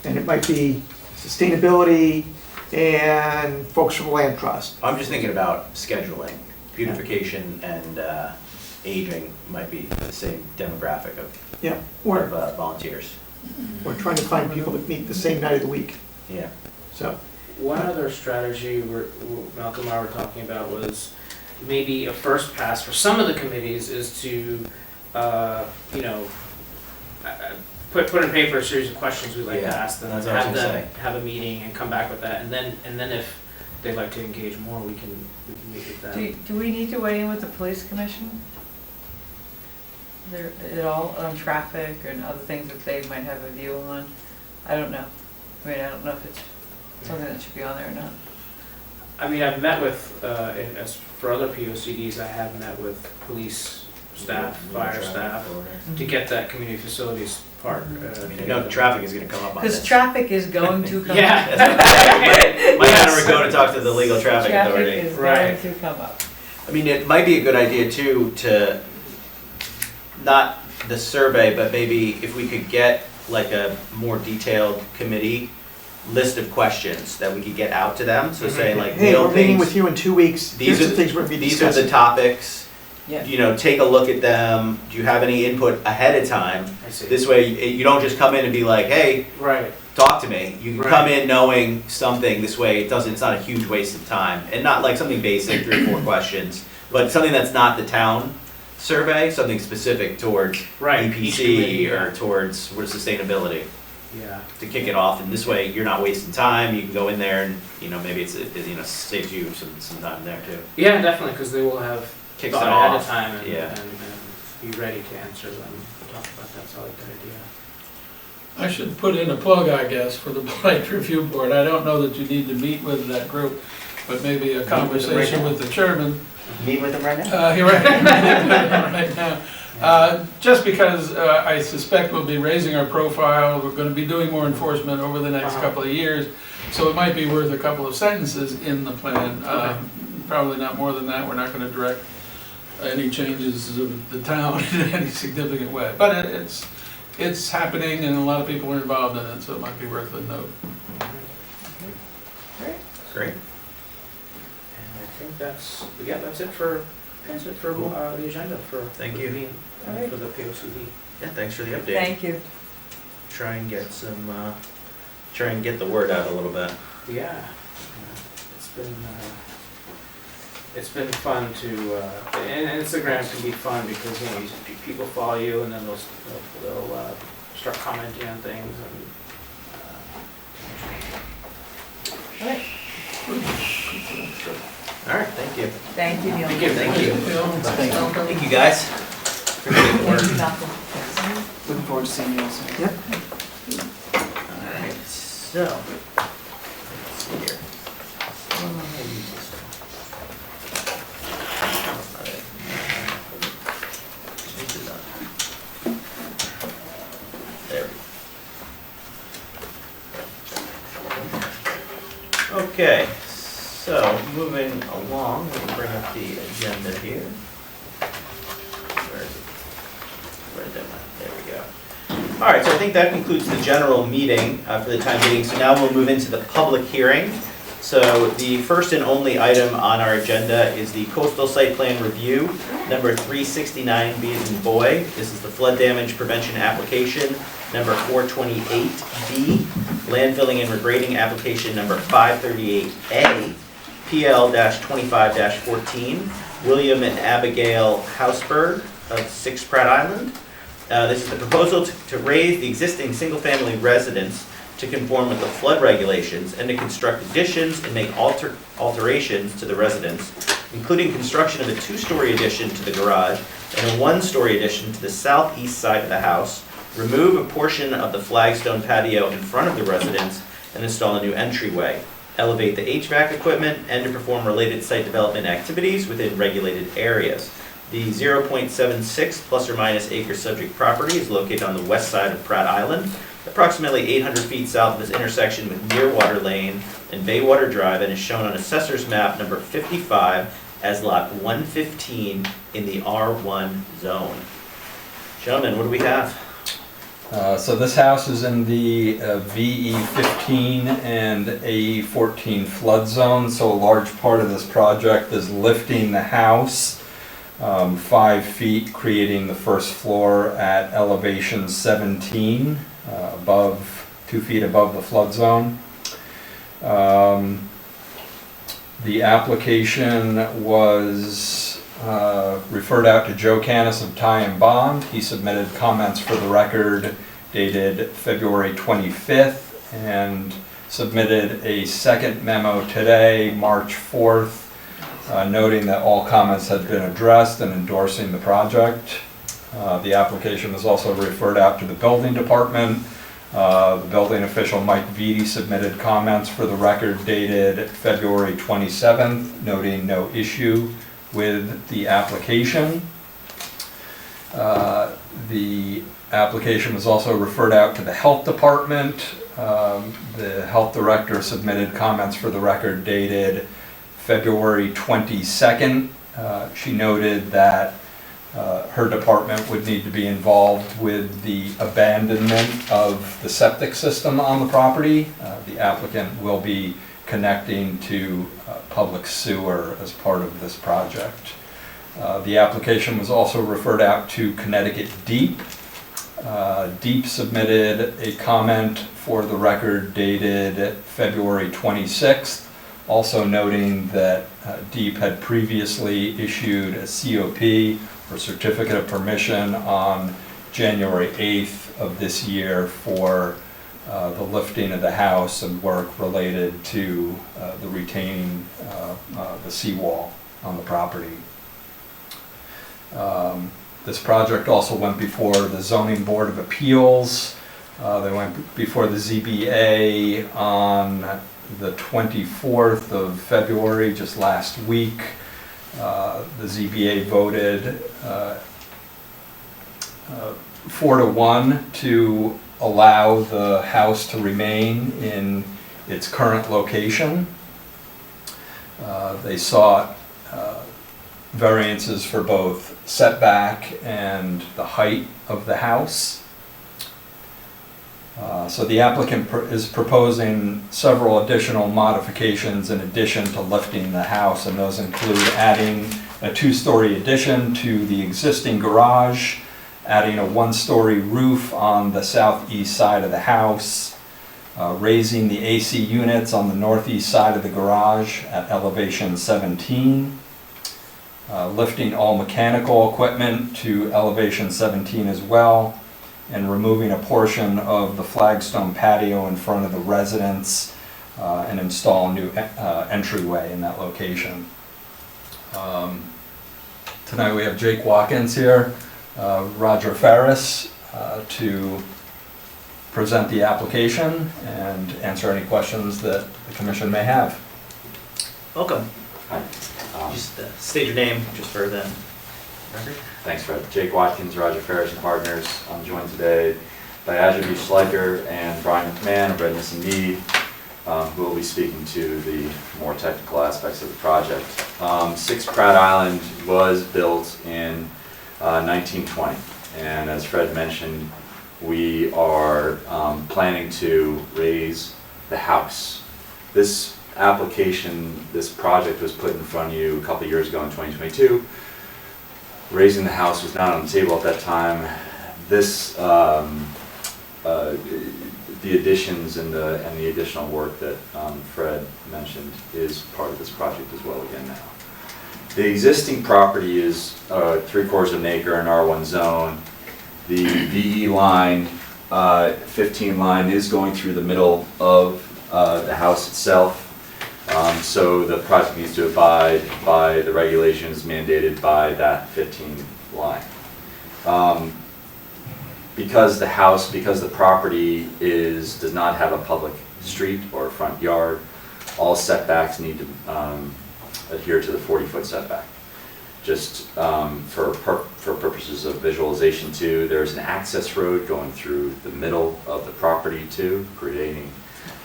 S11: And it might be sustainability and folks from Land Trust.
S2: I'm just thinking about scheduling. Beautification and aging might be the same demographic of
S11: Yeah, or
S2: volunteers.
S11: we're trying to find people that meet the same night of the week,
S2: Yeah.
S11: so.
S1: One other strategy Malcolm and I were talking about was maybe a first pass for some of the committees is to, put in paper a series of questions we'd like to
S2: Yeah,
S1: ask them,
S2: that's what I was
S1: have
S2: gonna
S1: them have a meeting and come back with that, and then if they'd like to engage more, we can meet with them.
S3: Do we need to weigh in with the police commission? There, at all, on traffic and other things that they might have a view on? I don't know. I mean, I don't know if it's something that should be on there or not.
S1: I mean, I've met with, as for other POCDs, I have met with police staff, fire staff, to get that community facilities part.
S2: I know traffic is gonna come up on this.
S3: Because traffic is going to come up.
S1: Yeah.
S2: Might have to go to talk to the legal traffic authority.
S3: Traffic is
S1: Right.
S3: going to come up.
S2: I mean, it might be a good idea too to, not the survey, but maybe if we could get like a more detailed committee list of questions that we could get out to them, so say like,
S11: Hey,
S2: Neil
S11: we're meeting
S2: thinks
S11: with you in 2 weeks,
S2: these
S11: here's
S2: are
S11: the things we're gonna be
S2: these are the
S11: discussing.
S2: topics,
S3: Yeah.
S2: take a look at them, do you have any input ahead of time?
S1: I see.
S2: This way, you don't just come in and be like, hey,
S1: Right.
S2: talk to me. You can
S1: Right.
S2: come in knowing something, this way it's not a huge waste of time. And not like something basic, 3 or 4 questions, but something that's not the town survey, something specific towards
S1: Right. each committee,
S2: EPC or towards sustainability
S1: Yeah.
S2: to kick it off. And this way, you're not wasting time. You can go in there and, maybe it saves you some time there too.
S1: Yeah, definitely, because they will have
S2: Kicks
S1: thought
S2: it
S1: ahead
S2: off.
S1: of time and,
S2: Yeah.
S1: and be ready to answer them. Talk about that. It's always a good idea.
S9: I should put in a plug, I guess, for the Blight Review Board. I don't know that you need to meet with that group, but maybe a conversation with the chairman.
S2: Meet with them right now?
S9: You're right now. Just because I suspect we'll be raising our profile, we're gonna be doing more enforcement over the next couple of years, so it might be worth a couple of sentences in the plan. Probably not more than that. We're not gonna direct any changes of the town in any significant way. But it's happening and a lot of people are involved in it, so it might be worth a note.
S2: Great.
S1: And I think that's it for the agenda for
S2: Thank you.
S1: me and for the POCD.
S2: Yeah, thanks for the update.
S3: Thank you.
S2: Try and get the word out a little bit.
S1: Yeah, it's been fun to, and Instagram can be fun because, people follow you and then they'll start commenting on things and.
S2: All right, thank you.
S3: Thank you, Neil.
S1: Thank you.
S2: Thank you, guys. Appreciate the work.
S4: Looking forward to seeing you all soon.
S2: All right, so, let's see here. There we go. Okay, so moving along, let me bring up the agenda here. Where is it? Where's that one? There we go. All right, so I think that concludes the general meeting for the time being. So now we'll move into the public hearing. So the first and only item on our agenda is the coastal site plan review, number 369B as in boy. This is the flood damage prevention application, number 428B, land filling and regrading application, number 538A, PL-25-14, William and Abigail Hausberg of 6 Pratt Island. This is the proposal to raise the existing single-family residence to conform with the flood regulations and to construct additions and make alterations to the residence, including construction of a 2-story addition to the garage and a 1-story addition to the southeast side of the house, remove a portion of the flagstone patio in front of the residence, and install a new entryway, elevate the HVAC equipment, and to perform related site development activities within regulated areas. The 0.76 plus or minus acre subject property is located on the west side of Pratt Island, approximately 800 feet south of this intersection with Nearwater Lane and Baywater Drive, and is shown on Assessor's map number 55 as lot 115 in the R1 zone. Gentlemen, what do we have?
S10: So this house is in the VE15 and AE14 flood zone, so a large part of this project is lifting the house 5 feet, creating the first floor at elevation 17, 2 feet above the flood zone. The application was referred out to Joe Canis of Ty and Bond. He submitted comments for the record dated February 25th and submitted a second memo today, March 4th, noting that all comments had been addressed and endorsing the project. The application was also referred out to the building department. The building official Mike Vitti submitted comments for the record dated February 27th, noting no issue with the application. The application was also referred out to the health department. The health director submitted comments for the record dated February 22nd. She noted that her department would need to be involved with the abandonment of the septic system on the property. The applicant will be connecting to public sewer as part of this project. The application was also referred out to Connecticut Deep. Deep submitted a comment for the record dated February 26th, Also noting that DEEP had previously issued a COP, or Certificate of Permission, on January 8th of this year for the lifting of the house and work related to the retaining the seawall on the property. This project also went before the Zoning Board of Appeals. They went before the ZBA on the 24th of February, just last week. The ZBA voted 4-1 to allow the house to remain in its current location. They sought variances for both setback and the height of the house. So the applicant is proposing several additional modifications in addition to lifting the house, and those include adding a 2-story addition to the existing garage, adding a 1-story roof on the southeast side of the house, raising the AC units on the northeast side of the garage at elevation 17, lifting all mechanical equipment to elevation 17 as well, and removing a portion of the flagstone patio in front of the residence and install a new entryway in that location. Tonight we have Jake Watkins here, Roger Ferris to present the application and answer any questions that the commission may have.
S2: Welcome.
S12: Hi.
S2: Just state your name, just for the record.
S12: Thanks, Fred. Jake Watkins, Roger Ferris and Partners. I'm joined today by Abigail Hausberg and Brian McMahon of Redness and Need, who will be speaking to the more technical aspects of the project. 6 Pratt Island was built in 1920, and as Fred mentioned, we are planning to raise the house. This application, this project was put in front of you a couple years ago in 2022. Raising the house was not on the table at that time. This, the additions and the additional work that Fred mentioned is part of this project as well again now. The existing property is 3/4 of an acre in R1 zone. The VE line, 15 line is going through the middle of the house itself. So the project needs to abide by the regulations mandated by that 15 line. Because the property does not have a public street or a front yard, all setbacks need to adhere to the 40-foot setback. Just for purposes of visualization too, there's an access road going through the middle of the property too, creating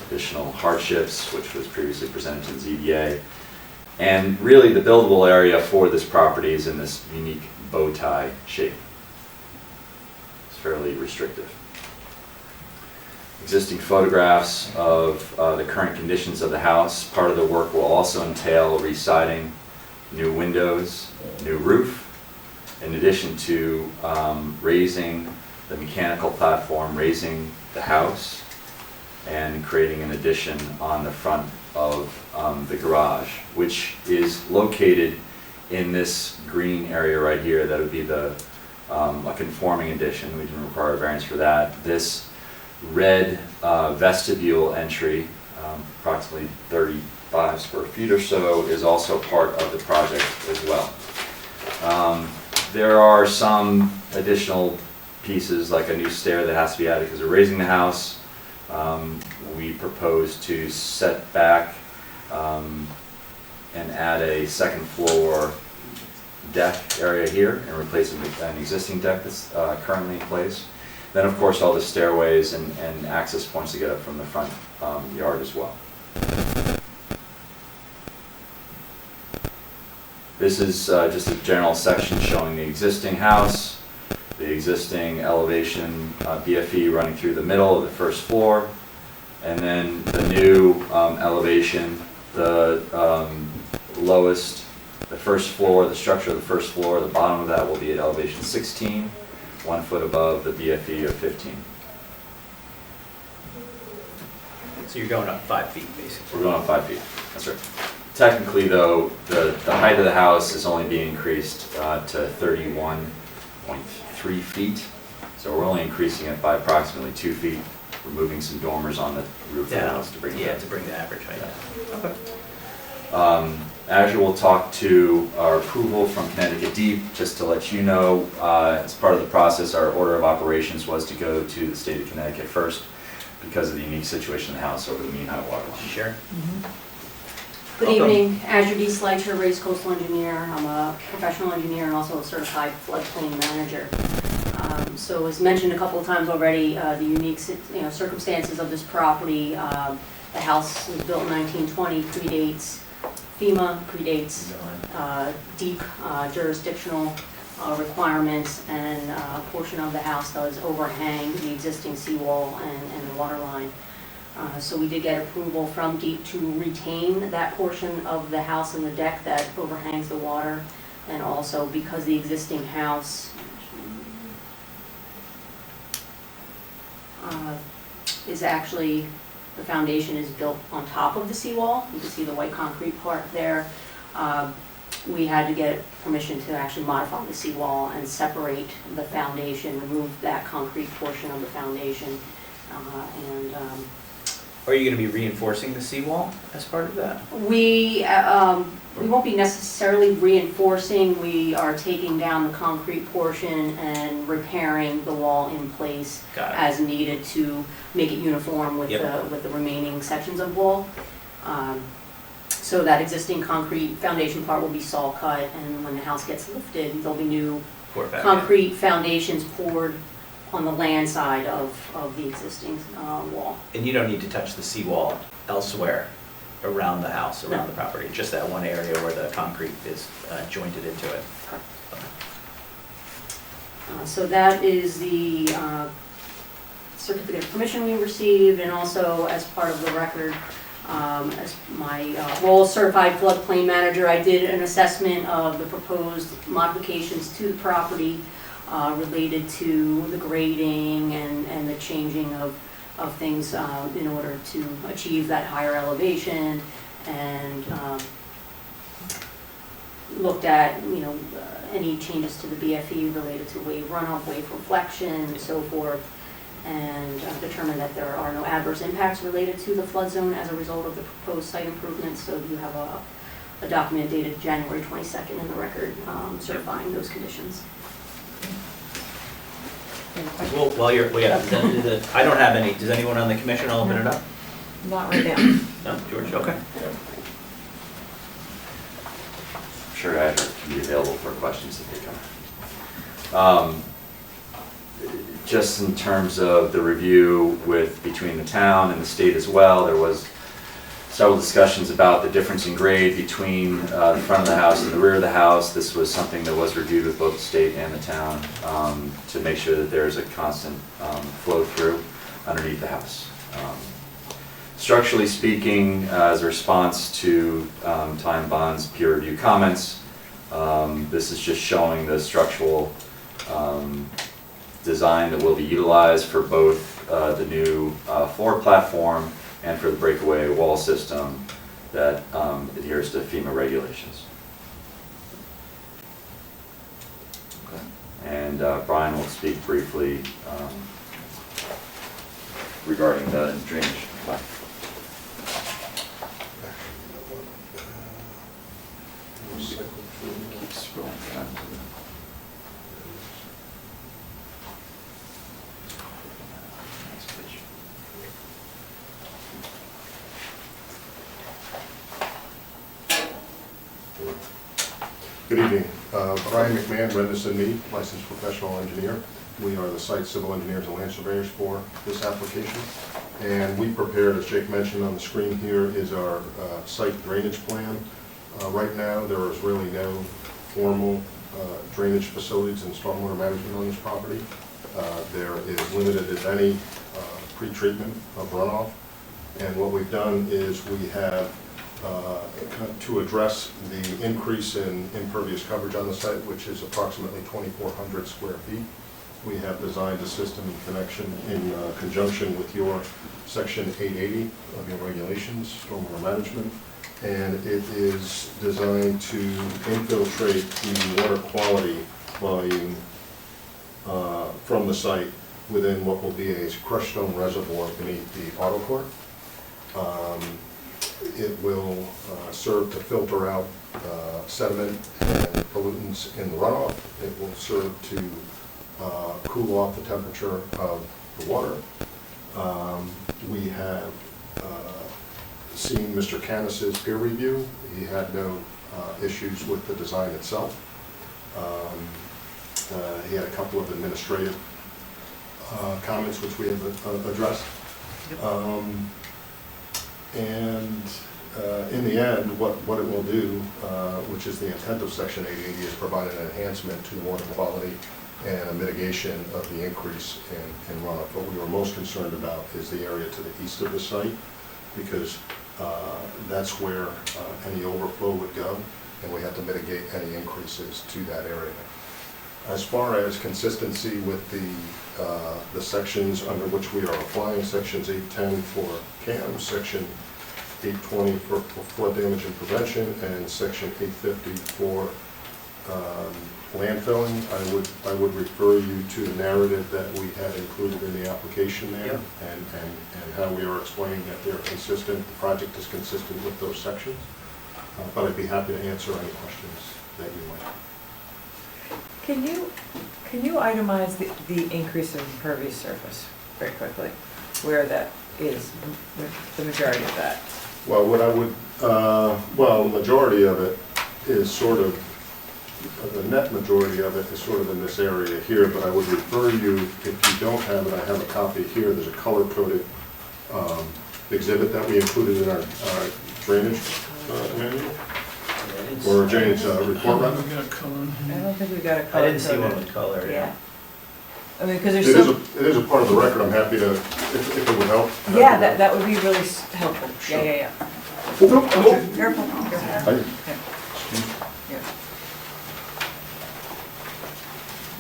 S12: additional hardships, which was previously presented to the ZBA. And really the buildable area for this property is in this unique bow tie shape. It's fairly restrictive. Existing photographs of the current conditions of the house. Part of the work will also entail re-siding, new windows, new roof, in addition to raising the mechanical platform, raising the house, and creating an addition on the front of the garage, which is located in this green area right here. That would be a conforming addition. We didn't require a variance for that. This red vestibule entry, approximately 35 square feet or so, is also part of the project as well. There are some additional pieces, like a new stair that has to be added because we're raising the house. We propose to set back and add a second floor deck area here and replace an existing deck that's currently in place. Then of course all the stairways and access points to get up from the front yard as well. This is just a general section showing the existing house, the existing elevation BFE running through the middle of the first floor, and then the new elevation, the lowest, the first floor, the structure of the first floor, the bottom of that will be at elevation 16, 1 foot above the BFE of 15.
S2: So you're going up 5 feet basically.
S12: We're going up 5 feet. That's right. Technically, though, the height of the house is only being increased to 31.3 feet. So we're only increasing it by approximately 2 feet, removing some dormers on the roof of the house to bring it
S2: Yeah,
S12: down.
S2: to bring the average height down. Okay.
S12: Azure will talk to our approval from Connecticut Deep. Just to let you know, as part of the process, our order of operations was to go to the state of Connecticut first because of the unique situation of the house over the mean high water line.
S2: Sure.
S13: Good
S2: Welcome.
S13: evening, Azure D. Slicher, raised coastal engineer. I'm a professional engineer and also a certified floodplain manager. So as mentioned a couple of times already, the unique circumstances of this property. The house was built in 1920, predates FEMA, predates deep jurisdictional requirements, and a portion of the house does overhang the existing seawall and the water line. So we did get approval from DEEP to retain that portion of the house and the deck that overhangs the water, and also because the existing house is actually, the foundation is built on top of the seawall. You can see the white concrete part there. We had to get permission to actually modify the seawall and separate the foundation, remove that concrete portion of the foundation, and
S2: Are you going to be reinforcing the seawall as part of that?
S13: we won't be necessarily reinforcing. We are taking down the concrete portion and repairing the wall in place
S2: Got it.
S13: as needed to make it uniform with the remaining sections of wall. So that existing concrete foundation part will be saw cut, and when the house gets lifted, there'll be new
S2: Pour it back in.
S13: concrete foundations poured on the land side of the existing wall.
S2: And you don't need to touch the seawall elsewhere around the house, around the property, just that one area where the concrete is jointed into it.
S13: So that is the certificate of permission we received, and also as part of the record, as my role as certified floodplain manager, I did an assessment of the proposed modifications to the property related to the grading and the changing of things in order to achieve that higher elevation, and looked at any changes to the BFE related to wave runoff, wave reflection, and so forth, and determined that there are no adverse impacts related to the flood zone as a result of the proposed site improvements. So you have a document dated January 22nd in the record certifying those conditions.
S2: Well, while you're, I don't have any, does anyone on the commission open it up?
S3: Not right now.
S2: No, George, okay.
S12: I'm sure Azure can be available for questions if they come. Just in terms of the review between the town and the state as well, there was several discussions about the difference in grade between the front of the house and the rear of the house. This was something that was reviewed with both the state and the town to make sure that there's a constant flow through underneath the house. Structurally speaking, as a response to Time Bond's peer review comments, this is just showing the structural design that will be utilized for both the new floor platform and for the breakaway wall system that adheres to FEMA regulations. Okay. And Brian will speak briefly regarding the drainage. Keep scrolling down to the next page.
S5: Good evening. Brian McMahon, Rendison Mead, licensed professional engineer. We are the site civil engineers and land surveyors for this application. And we prepared, as Jake mentioned on the screen here, is our site drainage plan. Right now, there is really no formal drainage facilities and stormwater management on this property. There is limited, if any, pre-treatment of runoff. And what we've done is we have, to address the increase in impervious coverage on the site, which is approximately 2,400 square feet, we have designed a system in conjunction with your section 880 of your regulations, stormwater management, and it is designed to infiltrate the water quality volume from the site within what will be a crushed stone reservoir beneath the auto court. It will serve to filter out sediment and pollutants in the runoff. It will serve to cool off the temperature of the water. We have seen Mr. Canis's peer review. He had no issues with the design itself. He had a couple of administrative comments which we have addressed. And in the end, what it will do, which is the intent of Section 880, is provide an enhancement to water quality and a mitigation of the increase in runoff. What we were most concerned about is the area to the east of the site, because that's where any overflow would go, and we have to mitigate any increases to that area. As far as consistency with the sections under which we are applying, sections 810 for CAM, section 820 for flood damage and prevention, and section 850 for landfilling, I would refer you to the narrative that we had included in the application there, and how we are explaining that they're consistent, the project is consistent with those sections. But I'd be happy to answer any questions that you might have.
S3: Can you itemize the increase in impervious surface very quickly, where that is, the majority of that?
S5: Well, what I would, well, the majority of it is sort of, the net majority of it is sort of in this area here, but I would refer you, if you don't have it, I have a copy here, there's a color-coded exhibit that we included in our drainage manual, or drainage report, rather.
S3: I don't think we got a color.
S2: I didn't see one with color, yeah.
S3: I mean, because there's
S5: It is a part of the record, I'm happy to, if it would help.
S3: yeah, that would be really helpful.
S5: Sure.
S3: Yeah.
S5: Oh,
S3: Careful. Okay. Yeah.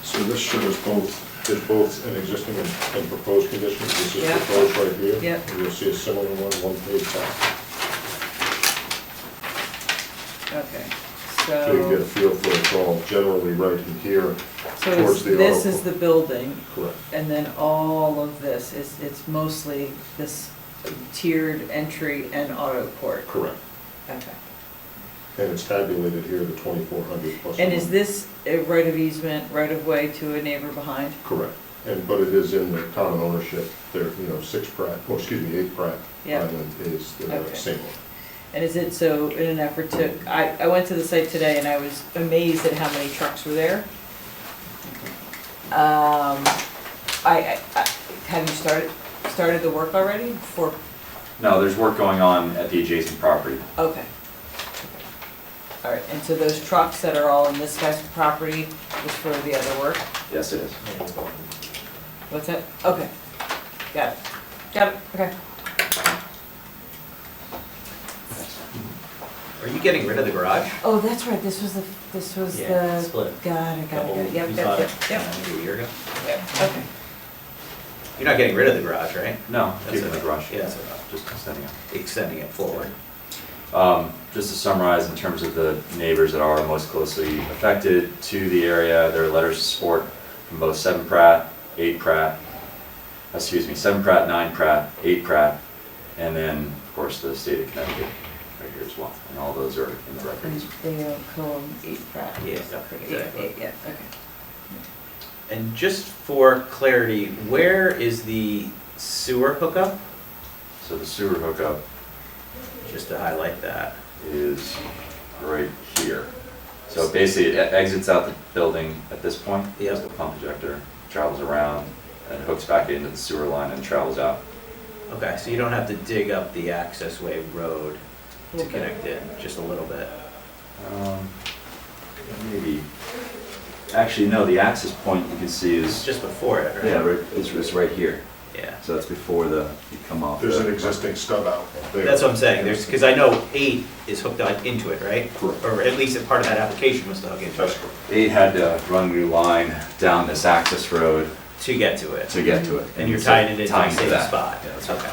S5: So this shows both, there's both an existing and proposed conditions. This is
S3: Yeah.
S5: proposed right here.
S3: Yeah.
S5: And you'll see a similar one page back.
S3: Okay,
S5: So you get a feel for it's all generally right in here
S3: so
S5: towards the auto.
S3: this is the building,
S5: Correct.
S3: and then all of this is, it's mostly this tiered entry and auto port.
S5: Correct.
S3: Okay.
S5: And it's tabulated here, the 2,400 plus.
S3: And is this a right of easement, right of way to a neighbor behind?
S5: Correct. But it is in the common ownership. There, 8 Pratt
S3: Yeah.
S5: Island is the
S3: Okay.
S5: same one.
S3: And is it so, in an effort to, I went to the site today and I was amazed at how many trucks were there. Have you started the work already for,
S12: No, there's work going on at the adjacent property.
S3: okay. All right, and so those trucks that are all in this guy's property is for the other work?
S12: Yes, it is.
S3: What's that? Okay, got it, okay.
S2: Are you getting rid of the garage?
S3: Oh, that's right, this was
S2: Yeah,
S3: the,
S2: split.
S3: got it, yep,
S2: We saw it,
S3: yep,
S2: maybe a year ago.
S3: okay.
S2: You're not getting rid of the garage, right?
S12: No,
S2: That's
S12: keeping the
S2: it.
S12: garage.
S2: Yeah.
S12: Just extending it.
S2: Extending it forward.
S12: Just to summarize, in terms of the neighbors that are most closely affected to the area, there are letters of support from both 7 Pratt, 8 Pratt, 7 Pratt, 9 Pratt, 8 Pratt, and then, of course, the state of Connecticut right here as well. And all those are in the records.
S3: They Comm 8 Pratt.
S2: Yeah,
S3: Exactly. 8, yeah, okay.
S2: And just for clarity, where is the sewer hookup?
S12: So the sewer hookup
S2: Just to highlight that.
S12: is right here. So basically, it exits out the building at this point.
S2: Yep.
S12: There's the pump ejector, travels around, and hooks back into the sewer line and travels out.
S2: Okay, so you don't have to dig up the access way road to
S3: Okay.
S2: connect in, just a little bit.
S12: Maybe. Actually, no, the access point you can see
S2: It's
S12: is,
S2: just before it, right?
S12: yeah, it's right here.
S2: Yeah.
S12: So that's before you come off.
S5: There's
S12: the-
S5: an existing stub out there.
S2: That's what I'm saying, there's, because I know 8 is hooked on into it, right?
S5: Correct.
S2: Or at least a part of that application was to hook into
S5: That's
S2: it,
S5: correct.
S12: 8 had to run a new line down this access road
S2: to get to it.
S12: to get to it.
S2: And you're
S12: so
S2: tying it into the
S12: tying to
S2: same
S12: that.
S2: spot.
S12: Yeah, that's right.
S2: Okay.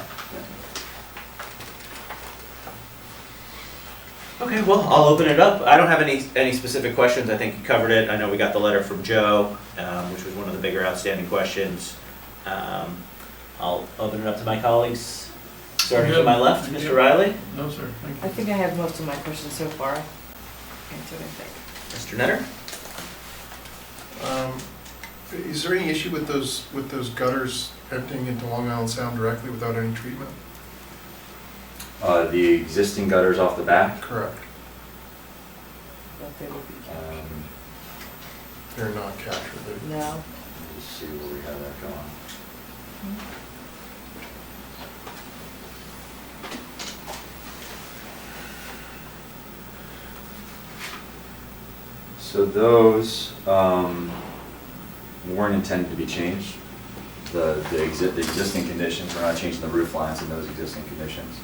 S2: Okay, well, I'll open it up. I don't have any specific questions. I think you covered it. I know we got the letter from Joe, which was one of the bigger outstanding questions. I'll open it up to my colleagues. Starting to my left, Mr. Riley.
S9: No, sir, thank you.
S3: I think I have most of my questions so far answered, I think.
S2: Mr. Netter?
S5: Is there any issue with those gutters emptying into Long Island Sound directly without any treatment?
S12: The existing gutters off the back,
S5: Correct.
S3: But they would be
S5: They're not captured.
S3: No.
S12: let's see where we have that going. So those weren't intended to be changed. The existing conditions, we're not changing the roof lines in those existing conditions.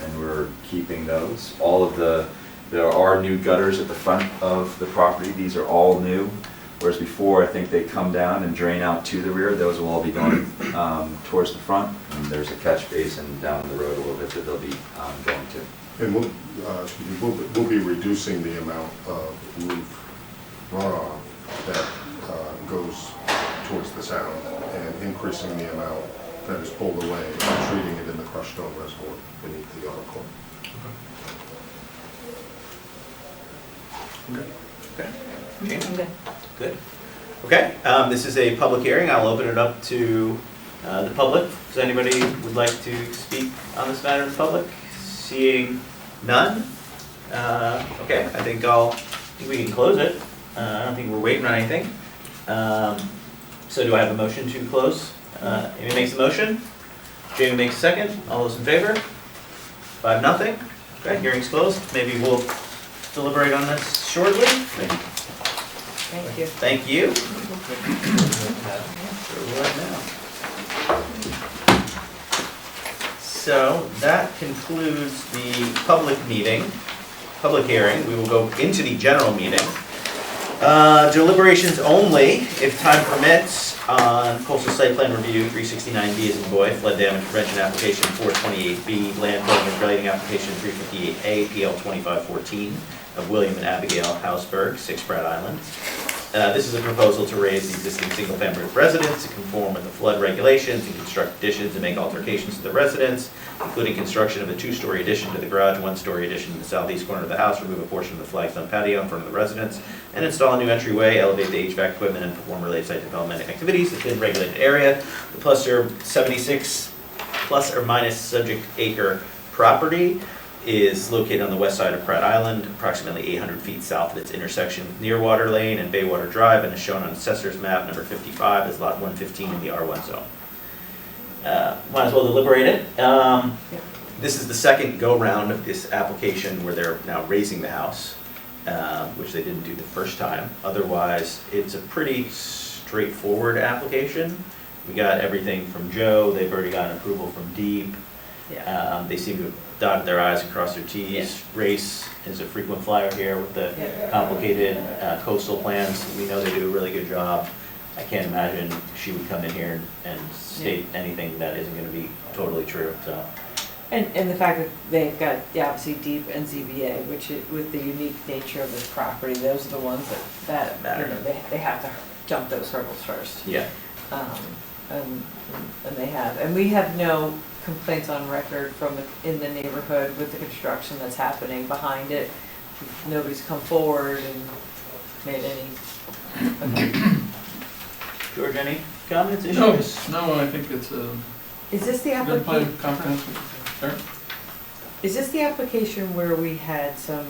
S12: And we're keeping those. There are new gutters at the front of the property. These are all new. Whereas before, I think they come down and drain out to the rear. Those will all be going towards the front. And there's a catch basin down the road a little bit that they'll be going to.
S14: And we'll be reducing the amount of roof runoff that goes towards the sound and increasing the amount that is pulled away and treating it in the crushed stone reservoir beneath the article.
S2: Okay. Jamie?
S3: Okay.
S2: Good. Okay, this is a public hearing. I'll open it up to the public. Does anybody would like to speak on this matter in public? Seeing none? Okay, I think we can close it. I don't think we're waiting on anything. So do I have a motion to close? Amy makes a motion. Jamie makes a second. All those in favor? 5-0. Okay, hearing's closed. Maybe we'll deliberate on this shortly.
S3: Thank you.
S2: Thank you. So that concludes the public hearing. We will go into the general meeting. Deliberations only, if time permits, on coastal site plan review 369B as in boy, flood damage prevention application 428B, land filling regrading application 358A, PL 2514 of William and Abigail Hausberg, 6 Pratt Island. This is a proposal to raise the existing single-family residence to conform with the flood regulations and construct additions and make alterations to the residence, including construction of a 2-story addition to the garage, 1-story addition to the southeast corner of the house, remove a portion of the flagstone patio in front of the residence, and install a new entryway, elevate the HVAC equipment, and perform related site development activities within regulated area. The cluster 76 plus or minus subject acre property is located on the west side of Pratt Island, approximately 800 feet south of its intersection with Nearwater Lane and Baywater Drive, and is shown on Assessor's map number 55 as lot 115 in the R1 zone. Might as well deliberate it. This is the second go-round of this application where they're now raising the house, which they didn't do the first time. Otherwise, it's a pretty straightforward application. We got everything from Joe. They've already gotten approval from Deep.
S3: Yeah.
S2: They seem to have dotted their I's and crossed their T's.
S3: Yeah.
S2: Race is a frequent flyer here with the complicated coastal plans. We know they do a really good job. I can't imagine she would come in here and state anything that isn't going to be totally true. So.
S3: And the fact that they've got, obviously, Deep and ZBA, which with the unique nature of this property, those are the ones that
S2: Matter.
S3: you know, they have to jump those hurdles first.
S2: Yeah.
S3: And they have. And we have no complaints on record in the neighborhood with the construction that's happening behind it. Nobody's come forward and made any.
S2: George, any comments, issues?
S9: No, I think it's a
S3: Is this the
S9: good plan,
S3: application?
S9: comprehensive. Sure.
S3: Is this the application where we had some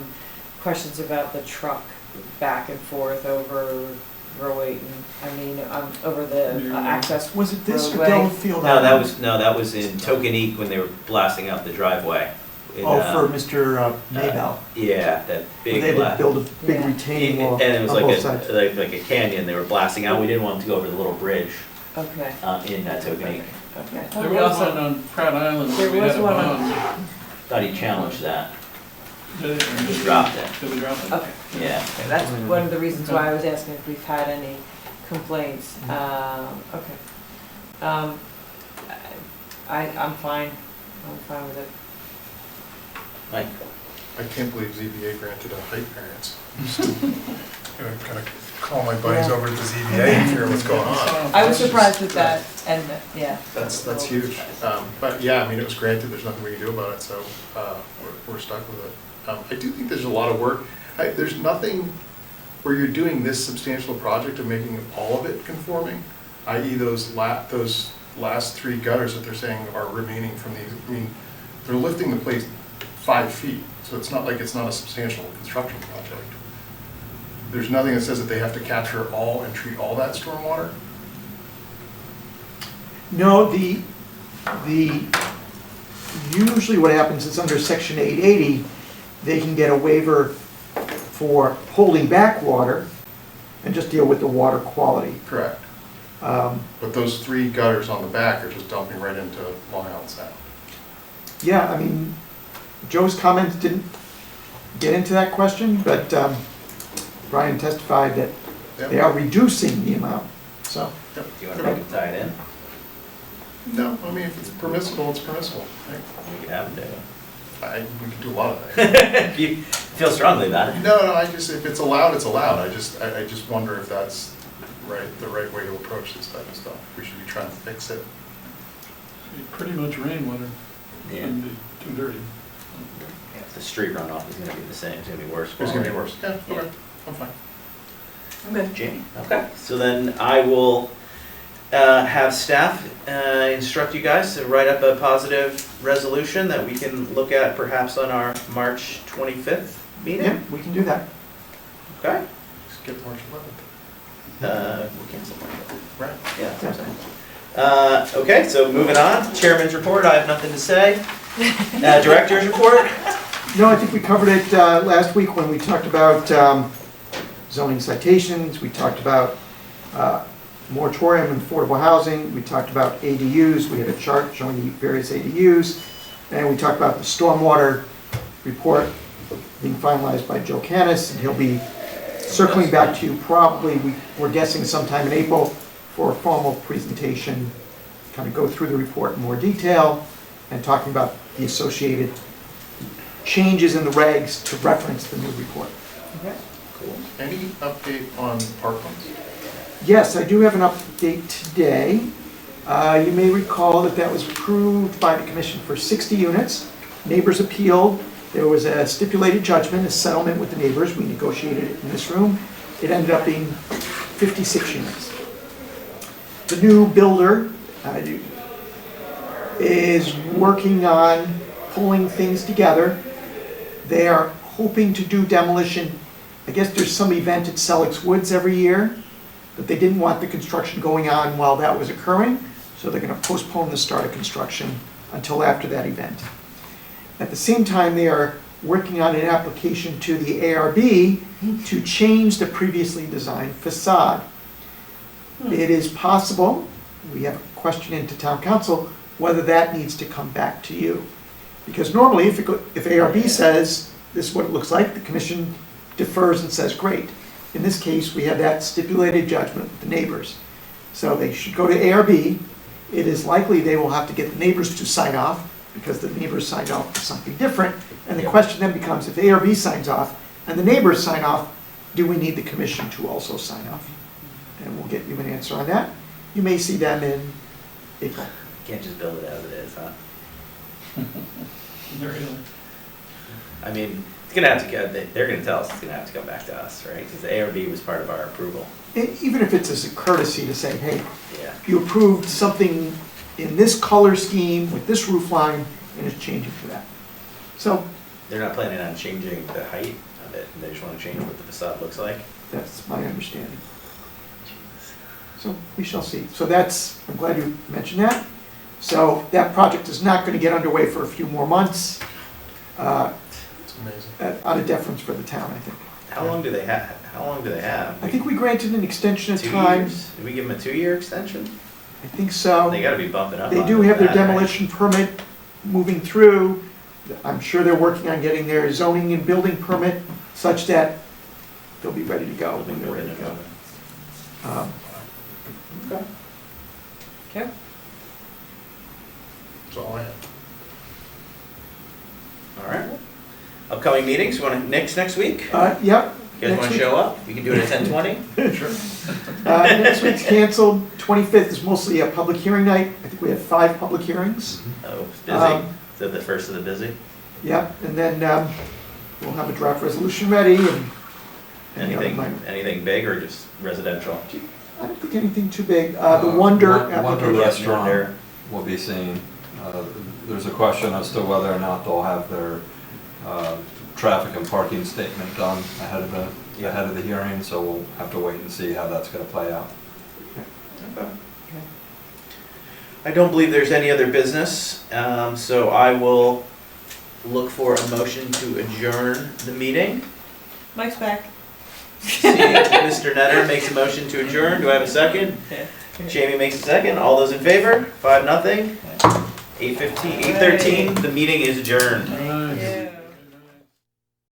S3: questions about the truck back and forth over over the access?
S11: Was it this or
S3: roadway?
S11: Delafield?
S2: No, that was in Tokenique when they were blasting out the driveway. In,
S11: For Mr. Maybell.
S2: Yeah, that big.
S11: They had to build a big
S3: Yeah.
S11: retaining wall
S2: And it was
S11: on both sides.
S2: like a canyon they were blasting out. We didn't want them to go over the little bridge
S3: Okay.
S2: in Tokenique.
S3: Okay.
S9: There was one on Pratt Island, where we
S3: There was
S9: had a
S3: one
S9: bond.
S2: Thought he challenged that.
S9: Did
S2: Just dropped it.
S9: Did we drop it?
S3: Okay.
S2: Yeah.
S3: Okay, that's one of the reasons why I was asking if we've had any complaints. Okay. I'm fine. I'm fine with it.
S2: Mike?
S5: I can't believe ZBA granted a height variance. Gonna kind of call my buddies
S3: Yeah.
S5: over at the ZBA and figure out what's going on.
S3: I was surprised with that, and, yeah.
S5: That's huge. But yeah, I mean, it was granted, there's nothing we can do about it, so we're stuck with it. I do think there's a lot of work. There's nothing where you're doing this substantial project of making all of it conforming, i.e. those last 3 gutters that they're saying are remaining from these. I mean, they're lifting the place 5 feet, so it's not like it's not a substantial construction project. There's nothing that says that they have to capture all and treat all that stormwater.
S11: No, usually what happens is under section 880, they can get a waiver for holding back water and just deal with the water quality.
S5: Correct. But those 3 gutters on the back are just dumping right into Long Island Sound.
S11: Yeah, I mean, Joe's comments didn't get into that question, but Brian testified that they are reducing the amount, so.
S2: Do you want to make it tie it in?
S5: No, I mean, if it's permissible, it's permissible.
S2: We could have them do
S5: We can do a lot of things.
S2: it. If you feel strongly about it.
S5: No, if it's allowed, it's allowed. I just wonder if that's the right way to approach this type of stuff. We should be trying to fix it.
S9: It pretty much rain when
S2: Yeah.
S9: it's gonna be too dirty.
S2: Yeah, the street runoff is gonna be the same, it's gonna be worse.
S5: It's gonna be worse. Yeah, okay, I'm fine.
S3: I'm good.
S2: Jamie, okay. So then I will have staff instruct you guys to write up a positive resolution that we can look at perhaps on our March 25th meeting.
S11: Yeah, we can do that.
S2: Okay?
S5: Skip March 11th.
S2: We'll cancel March 11th.
S5: Right.
S2: Yeah, that's what I'm saying. Okay, so moving on, chairman's report, I have nothing to say. Director's report?
S11: No, I think we covered it last week when we talked about zoning citations, we talked about moratorium and affordable housing, we talked about ADUs, we had a chart showing the various ADUs, and we talked about the stormwater report being finalized by Joe Canis, and he'll be circling back to you probably, we're guessing sometime in April, for a formal presentation, kind of go through the report in more detail, and talking about the associated changes in the regs to reference the new report.
S2: Okay, cool.
S5: Any update on Parklands?
S11: Yes, I do have an update today. You may recall that was approved by the commission for 60 units. Neighbors appealed. There was a stipulated judgment, a settlement with the neighbors. We negotiated it in this room. It ended up being 56 units. The new builder is working on pulling things together. They are hoping to do demolition. I guess there's some event at Selleck's Woods every year, but they didn't want the construction going on while that was occurring, so they're going to postpone the start of construction until after that event. At the same time, they are working on an application to the ARB to change the previously designed facade. It is possible, we have a question into town council, whether that needs to come back to you. Because normally, if ARB says, this is what it looks like, the commission defers and says, great. In this case, we have that stipulated judgment with the neighbors. So they should go to ARB. It is likely they will have to get the neighbors to sign off, because the neighbors signed off for something different. And the question then becomes, if ARB signs off and the neighbors sign off, do we need the commission to also sign off? And we'll get you an answer on that. You may see them in April.
S2: Can't just build it as it is, huh? I mean, it's gonna have to go, they're gonna tell us it's gonna have to come back to us, right? Because the ARB was part of our approval.
S11: Even if it's as a courtesy to say, hey,
S2: Yeah.
S11: you approved something in this color scheme with this roof line, and it's changing to that. So
S2: They're not planning on changing the height of it, they just wanna change what the facade looks like.
S11: that's my understanding. So we shall see. So that's, I'm glad you mentioned that. So that project is not going to get underway for a few more months.
S5: It's amazing.
S11: Out of deference for the town, I think.
S2: How long do they have?
S11: I think we granted an extension of
S2: 2
S11: time.
S2: years? Did we give them a 2-year extension?
S11: I think so.
S2: They gotta be bumping up
S11: They
S2: on
S11: do have their
S2: that, right?
S11: demolition permit moving through. I'm sure they're working on getting their zoning and building permit such that they'll be ready to go when they're ready to go.
S2: Okay.
S3: Okay.
S5: That's all I have.
S2: All right. upcoming meetings, you want to, next week?
S11: Yep.
S2: You guys
S11: next
S2: want to
S11: week.
S2: show up? You can do it at 10:20?
S11: Next week's canceled, 25th is mostly a public hearing night. I think we have 5 public hearings.
S2: Oh, it's busy. Is that the first of the busy?
S11: Yep, and then we'll have a draft resolution ready and any other minor.
S2: Anything big or just residential?
S11: I don't think anything too big. The Wonder
S10: Wonder
S11: application.
S10: Restaurant will be seen. There's a question as to whether or not they'll have their traffic and parking statement done ahead of the hearing, so we'll have to wait and see how that's gonna play out.
S2: Okay. I don't believe there's any other business, so I will look for a motion to adjourn the meeting.
S3: Mike's back.
S2: See, Mr. Netter makes a motion to adjourn. Do I have a second? Jamie makes a second. All those in favor? 5-0. 8:13. The meeting is adjourned.